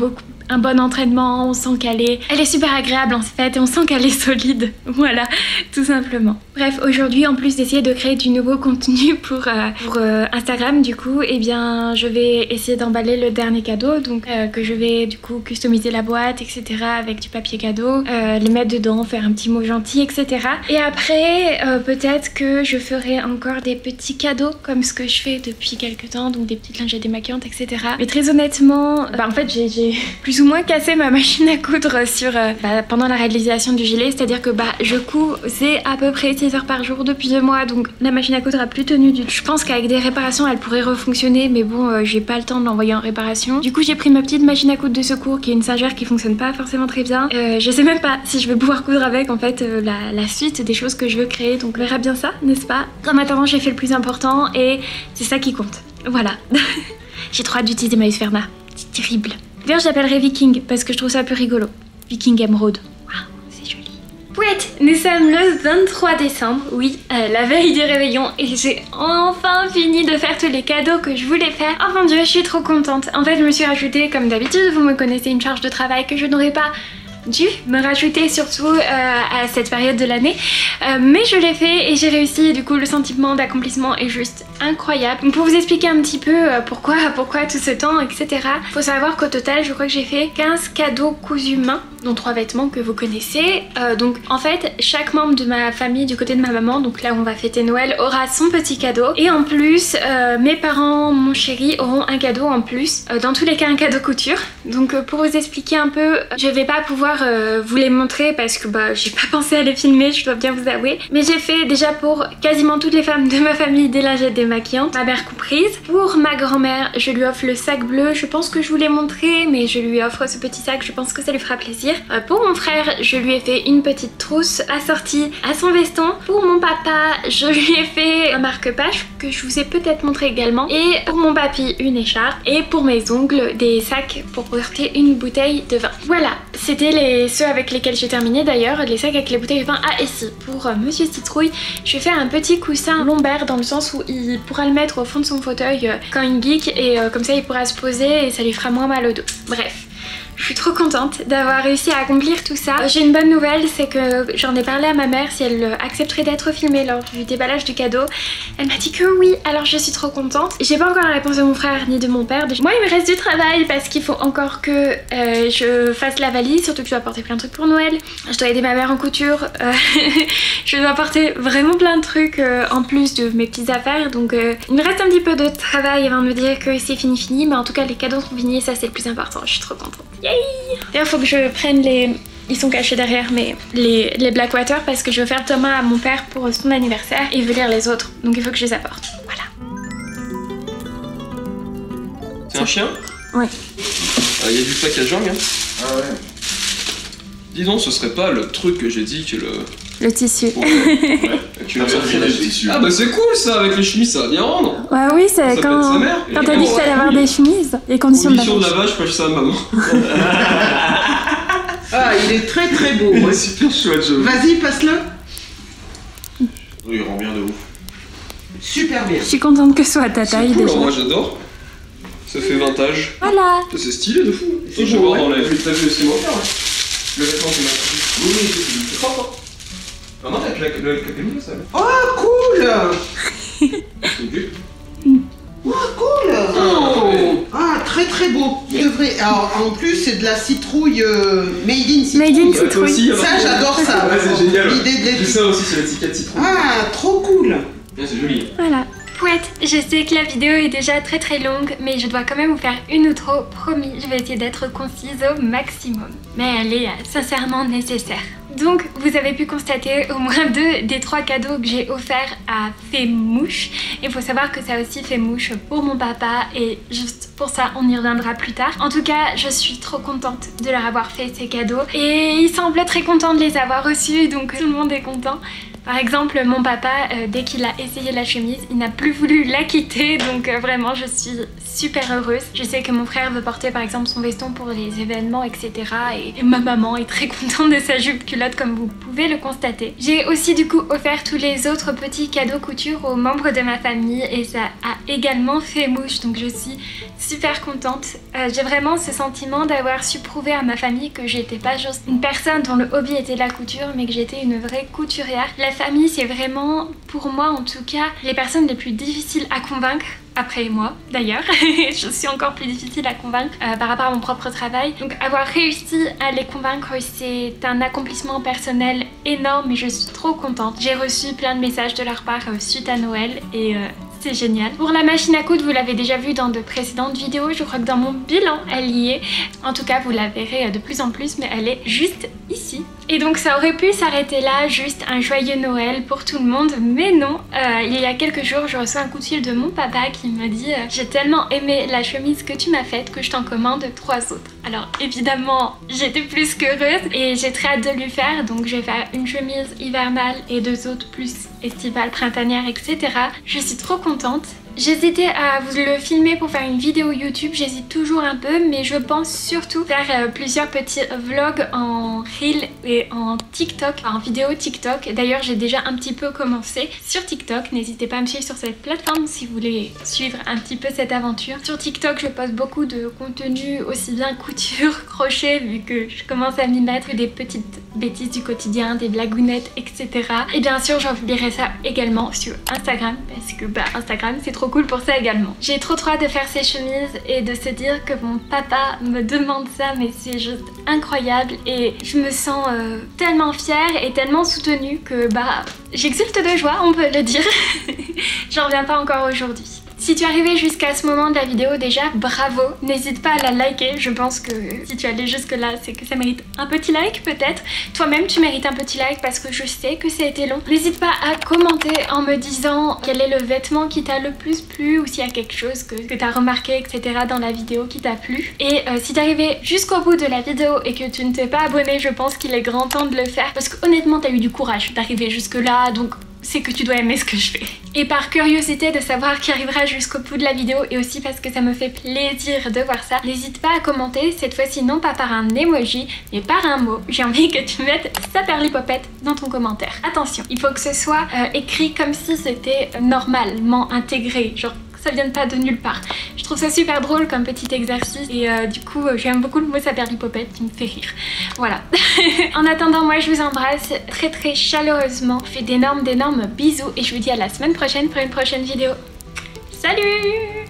un bon entraînement, on sent qu'elle est super agréable en fait et on sent qu'elle est solide, voilà, tout simplement. Bref, aujourd'hui, en plus d'essayer de créer du nouveau contenu pour Instagram, du coup, eh bien, je vais essayer d'emballer le dernier cadeau, donc que je vais du coup customiser la boîte, etc. avec du papier cadeau, les mettre dedans, faire un petit mot gentil, etc. Et après, peut-être que je ferai encore des petits cadeaux comme ce que je fais depuis quelques temps, donc des petites lingettes démaquillantes, etc. Mais très honnêtement, en fait, j'ai plus ou moins cassé ma machine à coudre pendant la réalisation du gilet, c'est-à-dire que je cousais à peu près 6 heures par jour depuis 2 mois, donc la machine à coudre a plus tenu du tout. Je pense qu'avec des réparations elle pourrait refonctionner, mais bon, j'ai pas le temps de l'envoyer en réparation. Du coup j'ai pris ma petite machine à coudre de secours qui est une Singer qui fonctionne pas forcément très bien. Je sais même pas si je vais pouvoir coudre avec en fait la suite des choses que je veux créer, donc on verra bien ça, n'est-ce pas? En attendant, j'ai fait le plus important et c'est ça qui compte. Voilà. J'ai trop hâte d'utiliser ma Husqvarna, c'est terrible. D'ailleurs, je l'appellerai Viking parce que je trouve ça un peu rigolo. Viking Emerald. Waouh, c'est joli. Pouette, nous sommes le 23 décembre, oui, la veille du réveillon, et j'ai enfin fini de faire tous les cadeaux que je voulais faire. Oh mon dieu, je suis trop contente. En fait, je me suis rajoutée, comme d'habitude, vous me connaissez, une charge de travail que je n'aurais pas dû me rajouter, surtout à cette période de l'année, mais je l'ai fait et j'ai réussi. Du coup le sentiment d'accomplissement est juste incroyable. Donc pour vous expliquer un petit peu pourquoi tout ce temps, etc. Faut savoir qu'au total je crois que j'ai fait 15 cadeaux cousus main, dont 3 vêtements que vous connaissez. Donc en fait chaque membre de ma famille du côté de ma maman, donc là où on va fêter Noël, aura son petit cadeau, et en plus mes parents, mon chéri auront un cadeau en plus, dans tous les cas un cadeau couture. Donc pour vous expliquer un peu, je vais pas pouvoir vous les montrer parce que j'ai pas pensé à les filmer, je dois bien vous avouer, mais j'ai fait déjà pour quasiment toutes les femmes de ma famille des lingettes démaquillantes, ma mère comprise. Pour ma grand-mère, je lui offre le sac bleu, je pense que je vous l'ai montré, mais je lui offre ce petit sac, je pense que ça lui fera plaisir. Pour mon frère, je lui ai fait une petite trousse assortie à son veston. Pour mon papa, je lui ai fait un marque-page que je vous ai peut-être montré également, et pour mon papy une écharpe, et pour mes ongles des sacs pour porter une bouteille de vin. Voilà, c'était ceux avec lesquels j'ai terminé d'ailleurs, les sacs avec les bouteilles de vin. Ah, et si, pour Monsieur Citrouille, je vais faire un petit coussin lombaire dans le sens où il pourra le mettre au fond de son fauteuil quand il geek, et comme ça il pourra se poser et ça lui fera moins mal au dos. Bref. Je suis trop contente d'avoir réussi à accomplir tout ça. J'ai une bonne nouvelle, c'est que j'en ai parlé à ma mère si elle accepterait d'être filmée lors du déballage du cadeau. Elle m'a dit que oui, alors je suis trop contente. J'ai pas encore la réponse de mon frère ni de mon père. Moi il me reste du travail parce qu'il faut encore que je fasse la valise, surtout que je dois apporter plein de trucs pour Noël. Je dois aider ma mère en couture, je dois apporter vraiment plein de trucs en plus de mes petites affaires. Donc il me reste un petit peu de travail avant de me dire que c'est fini, mais en tout cas les cadeaux sont finis et ça c'est le plus important, je suis trop contente. D'ailleurs faut que je prenne ils sont cachés derrière, mais les Blackwater, parce que je veux faire le tome 1 à mon père pour son anniversaire et il veut lire les autres, donc il faut que je les apporte. Voilà. C'est un chien? Ouais. Il y a du packaging hein. Ah ouais. Dis donc, ce serait pas le truc que j'ai dit que le... Le tissu. Ouais. Tu l'as sorti le tissu. Ah bah c'est cool ça, avec les chemises ça va bien rendre. Ouais, oui, c'est Ça quand pète sa mère. t'as dit que t'allais avoir des chemises, les conditions de Condition de lavage. lavage, je ça à maman. Ah, il est très très beau. Il est super chouette, je... Vas-y, passe-le. Oui, il rend bien de ouf. Super bien. Je suis contente que ce soit à ta taille cool, déjà. moi j'adore. Ça fait vintage. Voilà. C'est stylé de fou. C'est Je vais beau, voir dans ouais. la vue, t'as vu aussi mon père, ouais. Le vêtement qu'il m'a pris. Oui, c'est propre. Ah non, avec le capelli, ça. Oh, cool. Oh, cool. Oh. Ah, très très beau. Il devrait... Alors, en plus, c'est de la citrouille made in citrouille. Made in Ouais, toi aussi, citrouille. alors. Ça, j'adore ça. Ouais, c'est génial. L'idée de J'ai l'étiquette. ça aussi sur l'étiquette citron. Ah, trop cool. Ouais, c'est joli. Voilà. Pouette, je sais que la vidéo est déjà très très longue, mais je dois quand même vous faire une outro, promis, je vais essayer d'être concise au maximum. Mais elle est sincèrement nécessaire. Donc, vous avez pu constater au moins 2 des 3 cadeaux que j'ai offerts à Fémouche. Il faut savoir que ça a aussi fait mouche pour mon papa et juste pour ça, on y reviendra plus tard. En tout cas, je suis trop contente de leur avoir fait ces cadeaux et ils semblent très contents de les avoir reçus, donc tout le monde est content. Par exemple, mon papa, dès qu'il a essayé la chemise, il n'a plus voulu la quitter, donc vraiment je suis super heureuse. Je sais que mon frère veut porter par exemple son veston pour les événements, etc. Et ma maman est très contente de sa jupe culotte comme vous pouvez le constater. J'ai aussi du coup offert tous les autres petits cadeaux couture aux membres de ma famille et ça a également fait mouche, donc je suis super contente. J'ai vraiment ce sentiment d'avoir su prouver à ma famille que j'étais pas juste une personne dont le hobby était la couture, mais que j'étais une vraie couturière. La famille, c'est vraiment, pour moi en tout cas, les personnes les plus difficiles à convaincre. Après moi d'ailleurs, je suis encore plus difficile à convaincre par rapport à mon propre travail. Donc avoir réussi à les convaincre, c'est un accomplissement personnel énorme et je suis trop contente. J'ai reçu plein de messages de leur part suite à Noël et c'est génial. Pour la machine à coudre, vous l'avez déjà vu dans de précédentes vidéos, je crois que dans mon bilan, elle y est. En tout cas, vous la verrez de plus en plus, mais elle est juste ici. Et donc ça aurait pu s'arrêter là, juste un joyeux Noël pour tout le monde, mais non. Il y a quelques jours, je reçois un coup de fil de mon papa qui me dit « J'ai tellement aimé la chemise que tu m'as faite que je t'en commande 3 autres. » Alors évidemment, j'étais plus qu'heureuse et j'ai très hâte de lui faire, donc je vais faire une chemise hivernale et 2 autres plus estivales, printanières, etc. Je suis trop contente. J'hésitais à vous le filmer pour faire une vidéo YouTube, j'hésite toujours un peu, mais je pense surtout faire plusieurs petits vlogs en Reel et en TikTok, en vidéo TikTok. D'ailleurs, j'ai déjà un petit peu commencé sur TikTok, n'hésitez pas à me suivre sur cette plateforme si vous voulez suivre un petit peu cette aventure. Sur TikTok, je poste beaucoup de contenu, aussi bien couture, crochet, vu que je commence à m'y mettre, des petites bêtises du quotidien, des blagounettes, etc. Et bien sûr, j'en publierai ça également sur Instagram, parce que Instagram, c'est trop cool pour ça également. J'ai trop hâte de faire ces chemises et de se dire que mon papa me demande ça, mais c'est juste incroyable et je me sens tellement fière et tellement soutenue que j'exulte de joie, on peut le dire. J'en reviens pas encore aujourd'hui. Si tu es arrivé jusqu'à ce moment de la vidéo, déjà bravo, n'hésite pas à la liker, je pense que si tu es allé jusque là c'est que ça mérite un petit like peut-être. Toi-même tu mérites un petit like parce que je sais que ça a été long. N'hésite pas à commenter en me disant quel est le vêtement qui t'a le plus plu ou s'il y a quelque chose que tu as remarqué, etc. dans la vidéo qui t'a plu. Et si t'es arrivé jusqu'au bout de la vidéo et que tu ne t'es pas abonné, je pense qu'il est grand temps de le faire parce que honnêtement t'as eu du courage d'arriver jusque là, donc c'est que tu dois aimer ce que je fais. Et par curiosité de savoir qui arrivera jusqu'au bout de la vidéo et aussi parce que ça me fait plaisir de voir ça, n'hésite pas à commenter, cette fois-ci non pas par un emoji, mais par un mot. J'ai envie que tu mettes Saperlipopette dans ton commentaire. Attention, il faut que ce soit écrit comme si c'était normalement intégré, genre ça vienne pas de nulle part. Je trouve ça super drôle comme petit exercice et du coup j'aime beaucoup le mot Saperlipopette qui me fait rire. Voilà. En attendant, moi je vous embrasse très très chaleureusement. Je fais d'énormes bisous et je vous dis à la semaine prochaine pour une prochaine vidéo. Salut!